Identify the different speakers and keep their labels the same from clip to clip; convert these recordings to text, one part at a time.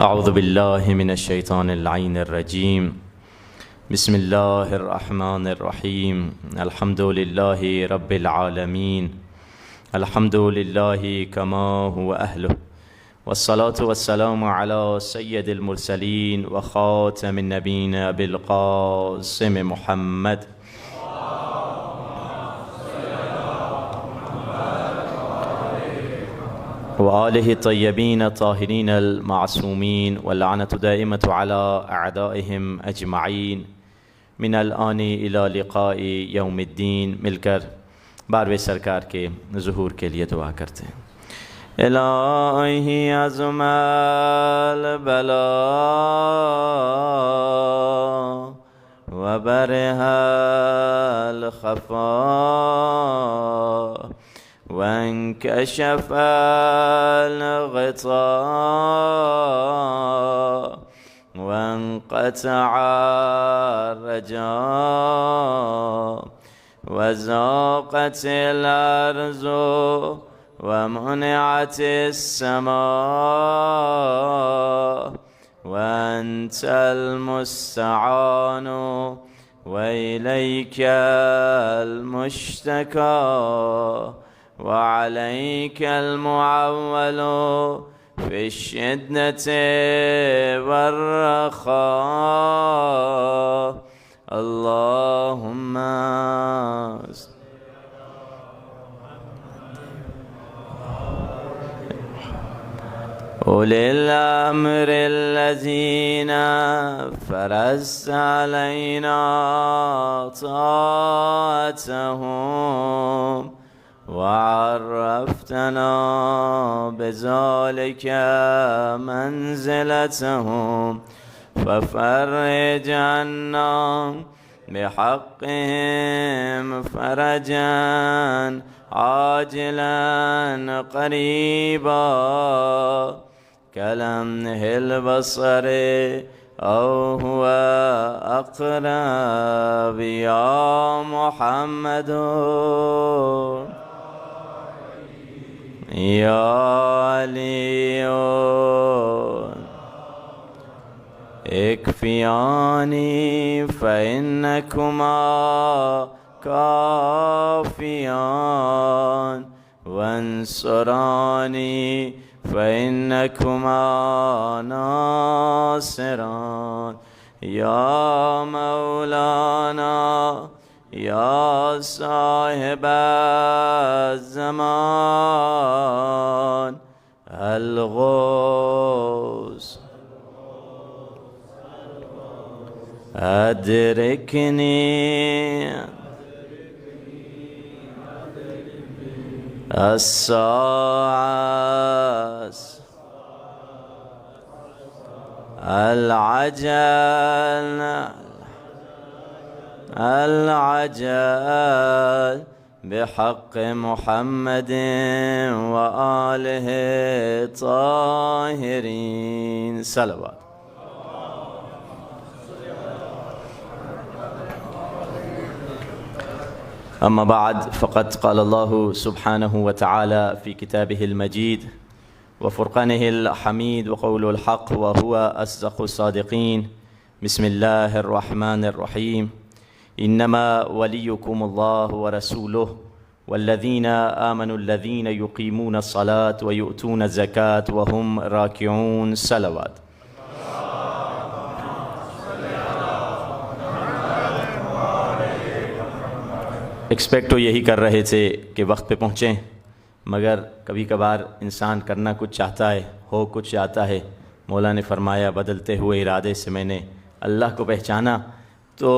Speaker 1: اعوذ باللہ من الشیطان اللعین الرجیم بسم اللہ الرحمن الرحیم الحمد للہ رب العالمین الحمد للہ کما هو اہلہ والصلاة والسلام علی سید المرسلین وخاتم النبین ابی القاسم محمد وآلہ الطیبین الطاہرین المعصومین واللعنۃ دائمۃ علی اعدائہم اجمعین من الآن الی لقاء یوم الدین۔ مل کر بارہویں سرکار کے ظہور کے لیے دعا کرتے ہیں۔ الہی عظم البلا وبرہ الخفا وانكشف الغطاء وانقطع الرجاء وزاقت الأرض ومنعت السماء وأنت المستعان وإليك المشتكى وعليك المعول في الشدة والرخاء اللهم أولي الأمر الذين فرضت علينا طاعتهم وعرفتنا بذلك منزلتهم ففرج عنا بحقهم فرجا عاجلا قريبا كلمح البصر أو هو أقرب يا محمد يا علي اكفياني فإنكما كافيان وانصراني فإنكما ناصران يا مولانا يا صاحب الزمان الغوث أدركني الساعة العجل بحق محمد وآله الطاهرين صلوات۔ أما بعد فقد قال الله سبحانه وتعالى في كتابه المجيد وفرقانه الحميد وقوله الحق وهو أصدق الصادقين بسم الله الرحمن الرحيم إنما وليكم الله ورسوله والذين آمنوا الذين يقيمون الصلاة ويؤتون الزكاة وهم راكعون صلوات۔ ایکسپیکٹ تو یہی کر رہے تھے کہ وقت پہ پہنچیں، مگر کبھی کبھار انسان کرنا کچھ چاہتا ہے، ہو کچھ چاہتا ہے۔ مولا نے فرمایا بدلتے ہوئے ارادے سے میں نے اللہ کو پہچانا۔ تو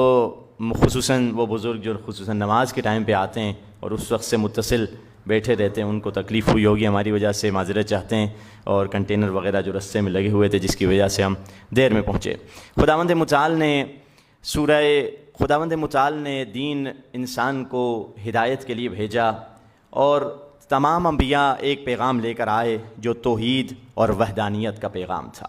Speaker 1: خصوصاً وہ بزرگ جو خصوصاً نماز کے ٹائم پہ آتے ہیں اور اس وقت سے متصل بیٹھے رہتے ہیں، ان کو تکلیف ہوئی ہوگی، ہماری وجہ سے معذرت چاہتے ہیں، اور کنٹینر وغیرہ جو رستے میں لگے ہوئے تھے جس کی وجہ سے ہم دیر میں پہنچے۔ خداوند متعال نے دین انسان کو ہدایت کے لیے بھیجا، اور تمام انبیاء ایک پیغام لے کر آئے جو توحید اور وحدانیت کا پیغام تھا۔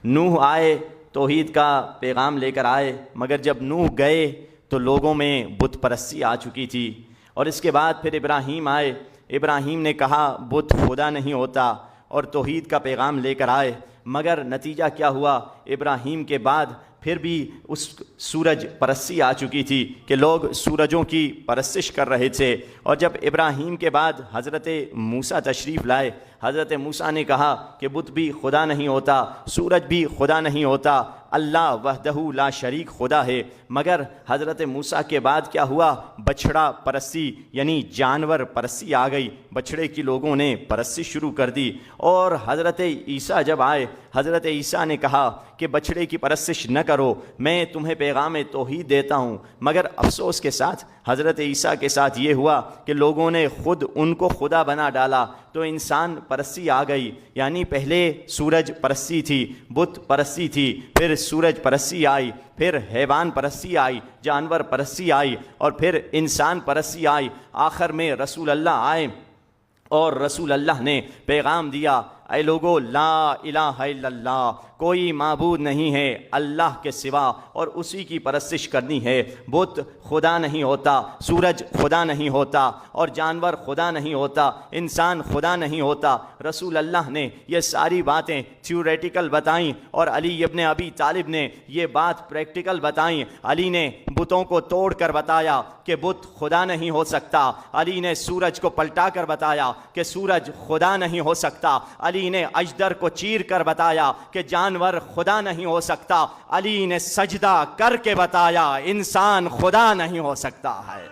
Speaker 1: نوح آئے، توحید کا پیغام لے کر آئے، مگر جب نوح گئے تو لوگوں میں بت پرستی آ چکی تھی، اور اس کے بعد پھر ابراہیم آئے، ابراہیم نے کہا بت خدا نہیں ہوتا اور توحید کا پیغام لے کر آئے، مگر نتیجہ کیا ہوا؟ ابراہیم کے بعد پھر بھی اس سورج پرستی آ چکی تھی کہ لوگ سورجوں کی پرستش کر رہے تھے. اور جب ابراہیم کے بعد حضرت موسیٰ تشریف لائے، حضرت موسیٰ نے کہا کہ بت بھی خدا نہیں ہوتا، سورج بھی خدا نہیں ہوتا، اللہ وحدہ لا شریک خدا ہے. مگر حضرت موسیٰ کے بعد کیا ہوا؟ بچھڑا پرستی یعنی جانور پرستی آ گئی، بچھڑے کی لوگوں نے پرستی شروع کر دی. اور حضرت عیسیٰ جب آئے، حضرت عیسیٰ نے کہا کہ بچھڑے کی پرستش نہ کرو، میں تمہیں پیغام توحید دیتا ہوں. مگر افسوس کے ساتھ حضرت عیسیٰ کے ساتھ یہ ہوا کہ لوگوں نے خود ان کو خدا بنا ڈالا، تو انسان پرستی آ گئی. یعنی پہلے سورج پرستی تھی، بت پرستی تھی، پھر سورج پرستی آئی، پھر حیوان پرستی آئی، جانور پرستی آئی، اور پھر انسان پرستی آئی. آخر میں رسول اللہ آئے اور رسول اللہ نے پیغام دیا، اے لوگو لا الہ الا اللہ، کوئی معبود نہیں ہے اللہ کے سوا اور اسی کی پرستش کرنی ہے. بت خدا نہیں ہوتا، سورج خدا نہیں ہوتا، اور جانور خدا نہیں ہوتا، انسان خدا نہیں ہوتا. رسول اللہ نے یہ ساری باتیں تھیوریٹیکل بتائیں اور علی ابن ابی طالب نے یہ بات پریکٹیکل بتائیں. علی نے بتوں کو توڑ کر بتایا کہ بت خدا نہیں ہو سکتا. علی نے سورج کو پلٹا کر بتایا کہ سورج خدا نہیں ہو سکتا. علی نے اجدر کو چیر کر بتایا کہ جانور خدا نہیں ہو سکتا. علی نے سجدہ کر کے بتایا انسان خدا نہیں ہو سکتا ہے.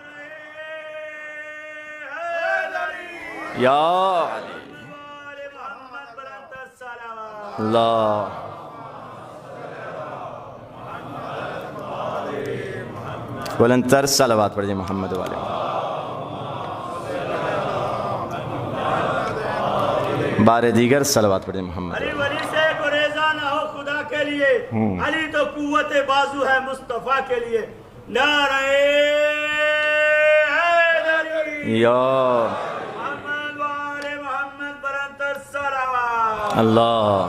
Speaker 1: یا علی اللہ بلندتر صلوات پڑھیے محمد والے. بار دیگر صلوات پڑھیے محمد.
Speaker 2: علی ولی سے گریزہ نہ ہو خدا کے لیے، علی تو قوت بازو ہے مصطفیٰ کے لیے. نعرہ حیدری
Speaker 1: یا
Speaker 2: محمد والے محمد بلندتر صلوات.
Speaker 1: اللہ.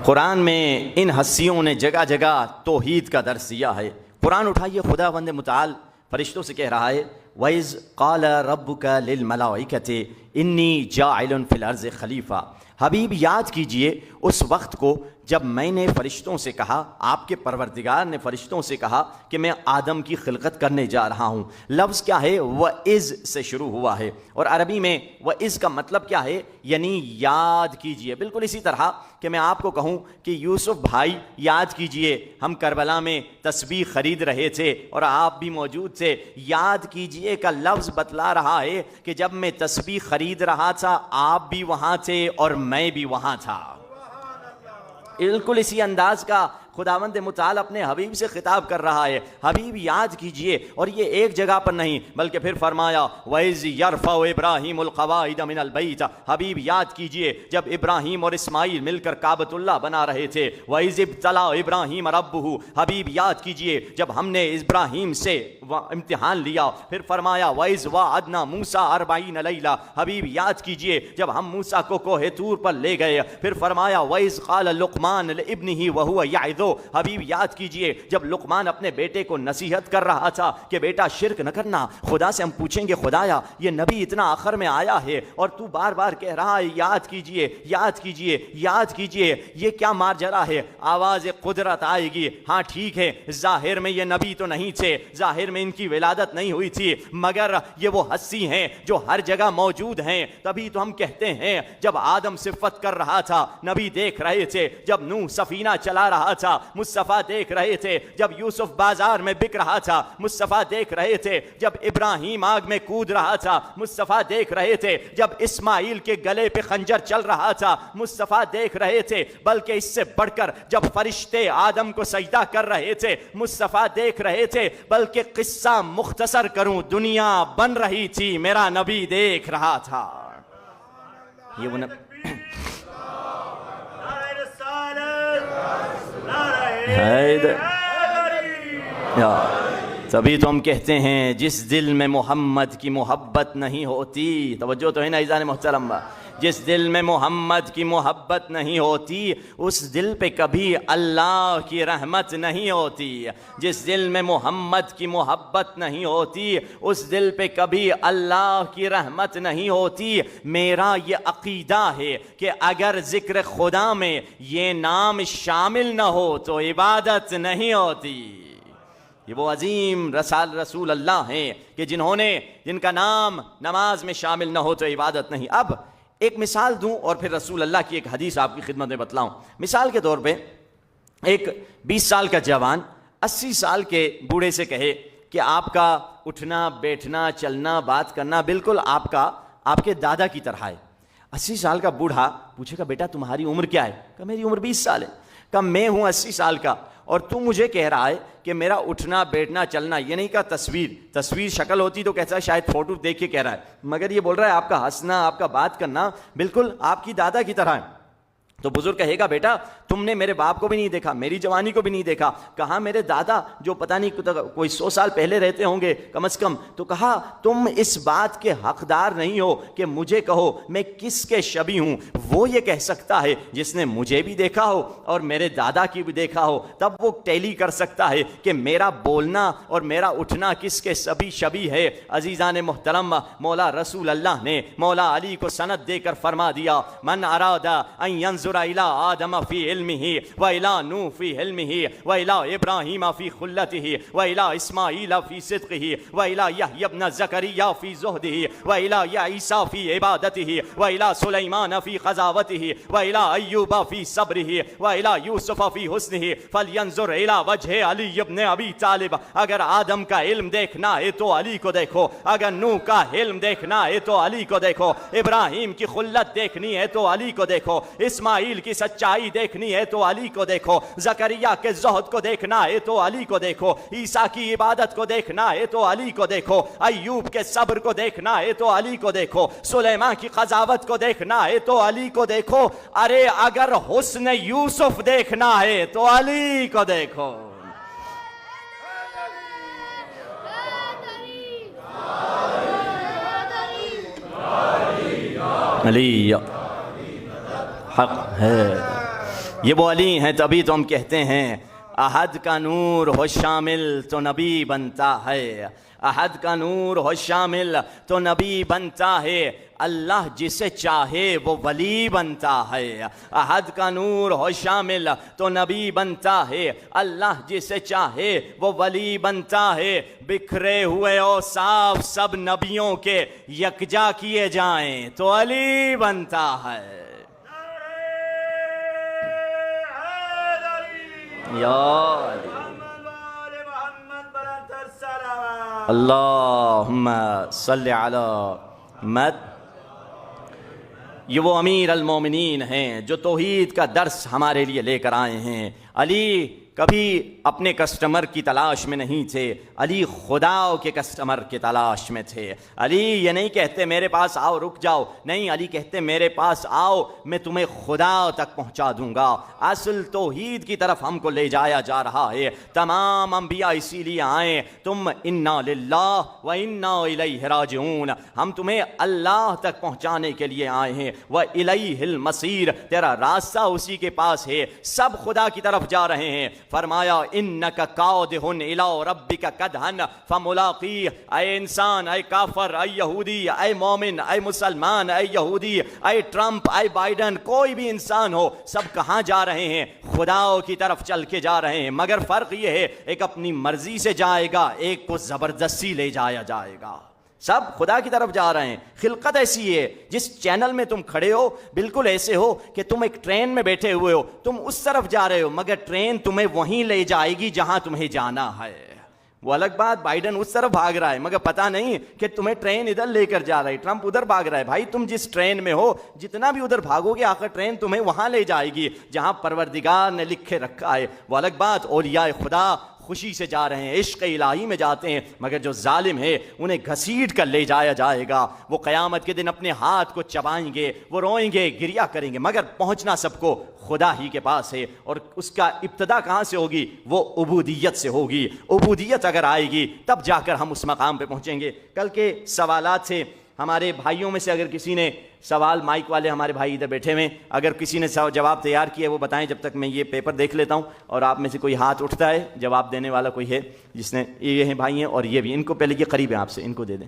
Speaker 1: قرآن میں ان ہستیوں نے جگہ جگہ توحید کا درس دیا ہے. قرآن اٹھائیے، خدا بند متعال فرشتوں سے کہہ رہا ہے وَإِذْ قَالَ رَبُّكَ لِلْمَلَائِكَةِ إِنِّي جَاعِلٌ فِي الْأَرْضِ خَلِيفَةً. حبیب یاد کیجئے اس وقت کو جب میں نے فرشتوں سے کہا، آپ کے پروردگار نے فرشتوں سے کہا کہ میں آدم کی خلقت کرنے جا رہا ہوں. لفظ کیا ہے؟ وَإِذْ سے شروع ہوا ہے، اور عربی میں وَإِذْ کا مطلب کیا ہے؟ یعنی یاد کیجئے. بالکل اسی طرح کہ میں آپ کو کہوں کہ یوسف بھائی یاد کیجئے ہم کربلا میں تسبیح خرید رہے تھے اور آپ بھی موجود تھے. یاد کیجئے کا لفظ بتلا رہا ہے کہ جب میں تسبیح خرید رہا تھا آپ بھی وہاں تھے اور میں بھی وہاں تھا. بالکل اسی انداز کا خداوند متعال اپنے حبیب سے خطاب کر رہا ہے، حبیب یاد کیجئے. اور یہ ایک جگہ پر نہیں بلکہ پھر فرمایا وَإِذْ يَرْفَعُ إِبْرَاهِيمُ الْقَوَاعِدَ مِنَ الْبَيْتِ. حبیب یاد کیجئے جب ابراہیم اور اسماعیل مل کر کعبۃ اللہ بنا رہے تھے. وَإِذِ ابْتَلَىٰ إِبْرَاهِيمَ رَبُّهُ. حبیب یاد کیجئے جب ہم نے ابراہیم سے امتحان لیا. پھر فرمایا وَإِذْ وَعَدْنَا مُوسَىٰ 40 لَيْلَةً. حبیب یاد کیجئے جب ہم موسیٰ کو کوہ طور پر لے گئے. پھر فرمایا وَإِذْ قَالَ لُقْمَانُ لِابْنِهِ وَهُوَ يَعِظُهُ. حبیب یاد کیجئے جب لقمان اپنے بیٹے کو نصیحت کر رہا تھا کہ بیٹا شرک نہ کرنا. خدا سے ہم پوچھیں گے خدایا یہ نبی اتنا آخر میں آیا ہے اور تو بار بار کہہ رہا ہے یاد کیجئے یاد کیجئے یاد کیجئے، یہ کیا ماجرا ہے؟ آواز قدرت آئے گی. ہاں ٹھیک ہے، ظاہر میں یہ نبی تو نہیں تھے، ظاہر میں ان کی ولادت نہیں ہوئی تھی، مگر یہ وہ ہستی ہیں جو ہر جگہ موجود ہیں. تبھی تو ہم کہتے ہیں جب آدم صفت کر رہا تھا نبی دیکھ رہے تھے، جب نوح سفینہ چلا رہا تھا مصطفیٰ دیکھ رہے تھے، جب یوسف بازار میں بک رہا تھا مصطفیٰ دیکھ رہے تھے، جب ابراہیم آگ میں کود رہا تھا مصطفیٰ دیکھ رہے تھے، جب اسماعیل کے گلے پہ خنجر چل رہا تھا مصطفیٰ دیکھ رہے تھے. بلکہ اس سے بڑھ کر جب فرشتے آدم کو سجدہ کر رہے تھے مصطفیٰ دیکھ رہے تھے. بلکہ قصہ مختصر کروں، دنیا بن رہی تھی میرا نبی دیکھ رہا تھا. یہ وہ تبھی تو ہم کہتے ہیں جس دل میں محمد کی محبت نہیں ہوتی، توجہ تو ہے نا عزیزان محترم، جس دل میں محمد کی محبت نہیں ہوتی اس دل پہ کبھی اللہ کی رحمت نہیں ہوتی. جس دل میں محمد کی محبت نہیں ہوتی اس دل پہ کبھی اللہ کی رحمت نہیں ہوتی. میرا یہ عقیدہ ہے کہ اگر ذکر خدا میں یہ نام شامل نہ ہو تو عبادت نہیں ہوتی. یہ وہ عظیم رسول اللہ ہیں کہ جن کا نام نماز میں شامل نہ ہو تو عبادت نہیں. اب ایک مثال دوں اور پھر رسول اللہ کی ایک حدیث آپ کی خدمت میں بتلاؤں. مثال کے طور پہ ایک 20 سال کا جوان 80 سال کے بوڑھے سے کہے کہ آپ کا اٹھنا بیٹھنا چلنا بات کرنا بالکل آپ کے دادا کی طرح ہے. 80 سال کا بوڑھا پوچھے گا بیٹا تمہاری عمر کیا ہے؟ کہا میری عمر 20 سال ہے. کہا میں ہوں 80 سال کا اور تو مجھے کہہ رہا ہے کہ میرا اٹھنا بیٹھنا چلنا. یہ نہیں کہا تصویر شکل ہوتی تو کہتا ہے شاید فوٹو دیکھ کے کہہ رہا ہے, مگر یہ بول رہا ہے آپ کا ہنسنا آپ کا بات کرنا بالکل آپ کی دادا کی طرح ہے. تو بزرگ کہے گا بیٹا تم نے میرے باپ کو بھی نہیں دیکھا, میری جوانی کو بھی نہیں دیکھا. کہا میرے دادا جو پتہ نہیں کوئی 100 سال پہلے رہتے ہوں گے کم از کم. تو کہا تم اس بات کے حقدار نہیں ہو کہ مجھے کہو میں کس کے شبیہ ہوں. وہ یہ کہہ سکتا ہے جس نے مجھے بھی دیکھا ہو اور میرے دادا کی بھی دیکھا ہو, تب وہ ٹیلی کر سکتا ہے کہ میرا بولنا اور میرا اٹھنا کس کے شبیہ ہے. عزیزان محترم, مولا رسول اللہ نے مولا علی کو سند دے کر فرما دیا من اراد ان ينظر الى آدم فی علمہ والى نوح فی علمہ والى ابراہیم فی خلتہ والى اسماعیل فی صدقہ والى یحیی ابن زکریا فی زہدہ والى عیسیٰ فی عبادتہ والى سلیمان فی قضاوتہ والى ایوب فی صبرہ والى یوسف فی حسنہ فلینظر الى وجہ علی ابن ابی طالب. اگر آدم کا علم دیکھنا ہے تو علی کو دیکھو, اگر نوح کا علم دیکھنا ہے تو علی کو دیکھو, ابراہیم کی خلت دیکھنی ہے تو علی کو دیکھو, اسماعیل کی سچائی دیکھنی ہے تو علی کو دیکھو, زکریا کے زہد کو دیکھنا ہے تو علی کو دیکھو, عیسیٰ کی عبادت کو دیکھنا ہے تو علی کو دیکھو, ایوب کے صبر کو دیکھنا ہے تو علی کو دیکھو, سلیمان کی قضاوت کو دیکھنا ہے تو علی کو دیکھو. ارے اگر حسن یوسف دیکھنا ہے تو علی کو دیکھو. علی حق ہے, یہ وہ علی ہیں. تبھی تو ہم کہتے ہیں احد کا نور ہو شامل تو نبی بنتا ہے, احد کا نور ہو شامل تو نبی بنتا ہے, اللہ جسے چاہے وہ ولی بنتا ہے. احد کا نور ہو شامل تو نبی بنتا ہے, اللہ جسے چاہے وہ ولی بنتا ہے. بکھرے ہوئے اوصاف سب نبیوں کے یکجا کیے جائیں تو علی بنتا ہے. یا اللہم صلی علی محمد. یہ وہ امیر المومنین ہیں جو توحید کا درس ہمارے لیے لے کر آئے ہیں. علی کبھی اپنے کسٹمر کی تلاش میں نہیں تھے, علی خدا کے کسٹمر کی تلاش میں تھے. علی یہ نہیں کہتے میرے پاس آؤ رک جاؤ, نہیں, علی کہتے میرے پاس آؤ میں تمہیں خدا تک پہنچا دوں گا. اصل توحید کی طرف ہم کو لے جایا جا رہا ہے. تمام انبیاء اسی لیے آئیں, تم انا للہ و انا الیہ راجعون, ہم تمہیں اللہ تک پہنچانے کے لیے آئے ہیں. وَإِلَيْهِ الْمَصِيرُ, تیرا راستہ اسی کے پاس ہے, سب خدا کی طرف جا رہے ہیں. فرمایا انک قادح الی ربک قدحا فملاقی. اے انسان, اے کافر, اے یہودی, اے مومن, اے مسلمان, اے یہودی, اے ٹرمپ, اے بائیڈن, کوئی بھی انسان ہو, سب کہاں جا رہے ہیں؟ خدا کی طرف چل کے جا رہے ہیں. مگر فرق یہ ہے ایک اپنی مرضی سے جائے گا, ایک کو زبردستی لے جایا جائے گا. سب خدا کی طرف جا رہے ہیں. خلقت ایسی ہے, جس چینل میں تم کھڑے ہو بالکل ایسے ہو کہ تم ایک ٹرین میں بیٹھے ہوئے ہو, تم اس طرف جا رہے ہو, مگر ٹرین تمہیں وہیں لے جائے گی جہاں تمہیں جانا ہے. وہ الگ بات, بائیڈن اس طرف بھاگ رہا ہے مگر پتہ نہیں کہ تمہیں ٹرین ادھر لے کر جا رہا ہے, ٹرمپ ادھر بھاگ رہا ہے. بھائی تم جس ٹرین میں ہو, جتنا بھی ادھر بھاگو گے آخر ٹرین تمہیں وہاں لے جائے گی جہاں پروردگار نے لکھے رکھا ہے. وہ الگ بات, اولیاء خدا خوشی سے جا رہے ہیں, عشق الہی میں جاتے ہیں, مگر جو ظالم ہے انہیں گھسیٹ کر لے جایا جائے گا. وہ قیامت کے دن اپنے ہاتھ کو چبائیں گے, وہ روئیں گے, گریا کریں گے, مگر پہنچنا سب کو خدا ہی کے پاس ہے. اور اس کا ابتدا کہاں سے ہوگی؟ وہ عبودیت سے ہوگی. عبودیت اگر آئے گی تب جا کر ہم اس مقام پہ پہنچیں گے. کل کے سوالات سے ہمارے بھائیوں میں سے اگر کسی نے سوال، مائک والے ہمارے بھائی ادھر بیٹھے ہوئے، اگر کسی نے جواب تیار کیا ہے وہ بتائیں، جب تک میں یہ پیپر دیکھ لیتا ہوں. اور آپ میں سے کوئی ہاتھ اٹھتا ہے جواب دینے والا کوئی ہے جس نے، یہ ہیں بھائی ہیں اور یہ بھی، ان کو پہلے یہ قریب ہیں آپ سے، ان کو دے دیں.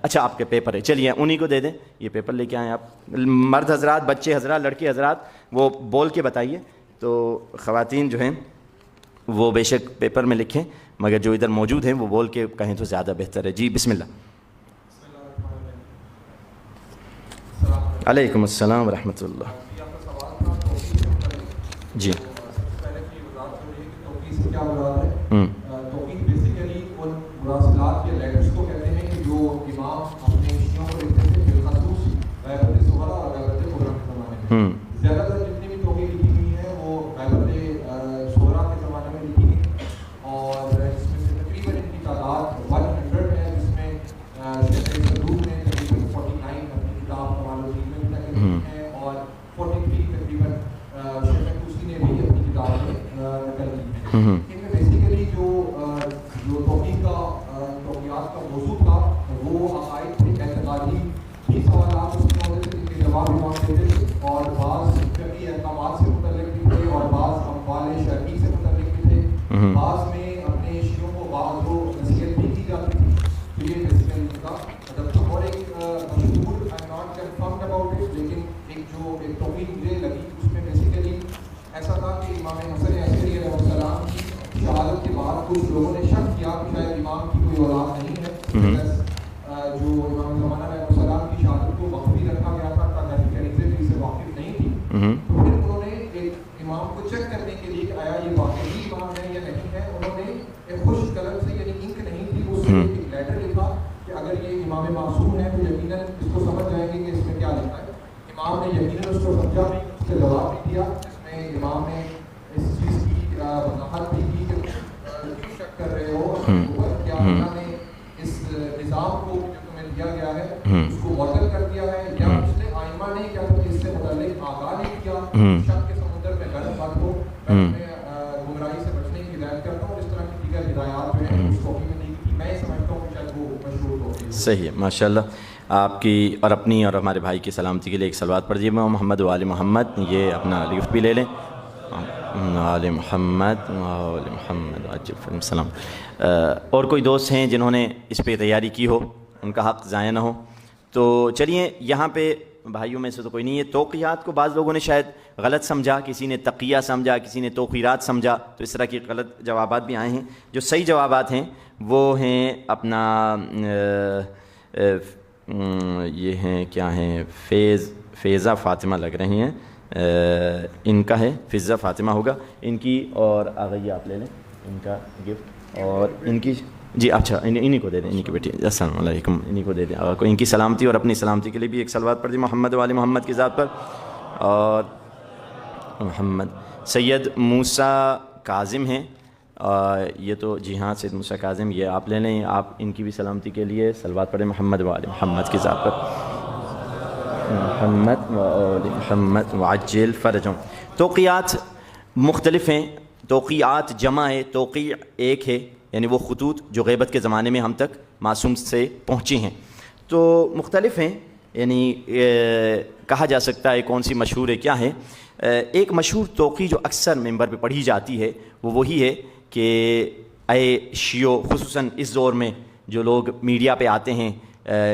Speaker 1: اچھا آپ کے پیپر ہے، چلیے انہی کو دے دیں. یہ پیپر لے کے آئیں آپ، مرد حضرات، بچے حضرات، لڑکے حضرات، وہ بول کے بتائیے. تو خواتین جو ہیں وہ بے شک پیپر میں لکھیں، مگر جو ادھر موجود ہیں وہ بول کے کہیں تو زیادہ بہتر ہے. جی بسم اللہ. علیکم السلام ورحمۃ اللہ. جی
Speaker 3: توقید بیسیکلی ان مراسلات یا لیٹرز کو کہتے ہیں کہ جو امام اپنے شیعوں کو لکھتے تھے، بالخصوص غیبت صغریٰ اور غیبت کبریٰ کے زمانے میں. زیادہ تر جتنی بھی توقید لکھی ہوئی ہیں وہ غیبت صغریٰ کے زمانے میں لکھی گئی، اور اس میں سے تقریباً ان کی تعداد 100 ہے، جس میں شیخ صدوق نے تقریباً 49 اپنی کتاب کمال الدین میں نقل کی ہیں، اور 43 تقریباً شیخ طوسی نے بھی اپنی کتاب میں نقل کی ہیں. ان میں بیسیکلی جو توقید کا توقیات کا موضوع تھا وہ عقائد کے اعتقادی بھی سوالات اس میں ہوتے تھے جن کے جواب امام دیتے تھے، اور بعض فقہی احکامات سے متعلق بھی تھے، اور بعض اموال شرعی سے متعلق بھی تھے، بعض میں اپنے شیعوں کو بعض وہ نصیحت بھی کی جاتی تھی. تو یہ بیسیکلی ان کا ادب تھا. اور ایک مشہور I not confirmed about it, لیکن ایک توقید مجھے لگی، اس میں بیسیکلی ایسا تھا کہ امام حسن عسکری علیہ السلام کی شہادت کے بعد کچھ لوگوں نے شک کیا کہ شاید امام کی کوئی اولاد نہیں ہے. جو امام زمانہ علیہ السلام کی شہادت کو وقفی رکھا گیا تھا، تاکہ کنیزیں بھی سے واقف نہیں تھی. تو پھر انہوں نے ایک امام کو چیک کرنے کے لیے کہ آیا یہ واقعی امام ہے یا نہیں ہے، انہوں نے ایک خشک قلم سے، یعنی انک نہیں تھی، اس سے ایک لیٹر لکھا کہ اگر یہ امام معصوم ہے تو یقیناً اس کو سمجھ جائیں گے کہ اس میں کیا لکھا ہے. امام نے یقیناً اس کو سمجھا، اس کا جواب بھی دیا، جس میں امام نے اس چیز کی وضاحت بھی کی کہ کیوں شک کر رہے ہو، کیا اللہ نے اس نظام کو جو تمہیں دیا گیا ہے اس کو معطل کر دیا ہے، یا پچھلے آئمہ نے کیا تمہیں اس سے متعلق آگاہ نہیں کیا. شک کے سمندر میں غرق مت ہو، میں گمراہی سے بچنے کی ہدایت کرتا ہوں. اس طرح کی دیگر ہدایات جو ہیں اس توقید میں نہیں کی. میں یہ سمجھتا ہوں کہ شاید وہ مشہور توقید.
Speaker 1: صحیح ہے، ماشاء اللہ. آپ کی اور اپنی اور ہمارے بھائی کی سلامتی کے لیے ایک صلوات پڑھ دیجیے. محمد و آل محمد. یہ اپنا گفٹ بھی لے لیں. آل محمد آل محمد السلام. اور کوئی دوست ہیں جنہوں نے اس پہ تیاری کی ہو، ان کا حق ضائع نہ ہو. تو چلیے، یہاں پہ بھائیوں میں سے تو کوئی نہیں ہے. توقیات کو بعض لوگوں نے شاید غلط سمجھا، کسی نے تقیہ سمجھا، کسی نے توقیرات سمجھا، تو اس طرح کی غلط جوابات بھی آئے ہیں. جو صحیح جوابات ہیں وہ ہیں اپنا یہ ہیں، کیا ہیں، فیضہ فاطمہ لگ رہی ہیں، ان کا ہے، فضہ فاطمہ ہوگا ان کی. اور آگئی آپ لے لیں ان کا گفٹ، اور ان کی جی اچھا انہی کو دے دیں، انہی کی بیٹی. السلام علیکم. انہی کو دے دیں. اور ان کی سلامتی اور اپنی سلامتی کے لیے بھی ایک صلوات پڑھ دی محمد و آل محمد کی ذات پر. اور محمد سید موسیٰ کاظم ہیں، یہ تو جی ہاں سید موسیٰ کاظم، یہ آپ لے لیں. آپ ان کی بھی سلامتی کے لیے صلوات پڑھیں محمد و آل محمد کی ذات پر. محمد و آل محمد وعجل فرجهم. توقیات مختلف ہیں. توقیات جمع ہے، توقیع ایک ہے، یعنی وہ خطوط جو غیبت کے زمانے میں ہم تک معصوم سے پہنچی ہیں. تو مختلف ہیں، یعنی کہا جا سکتا ہے کون سی مشہور ہے، کیا ہے. ایک مشہور توقیع جو اکثر ممبر پہ پڑھی جاتی ہے وہ وہی ہے کہ اے شیعو، خصوصاً اس دور میں جو لوگ میڈیا پہ آتے ہیں،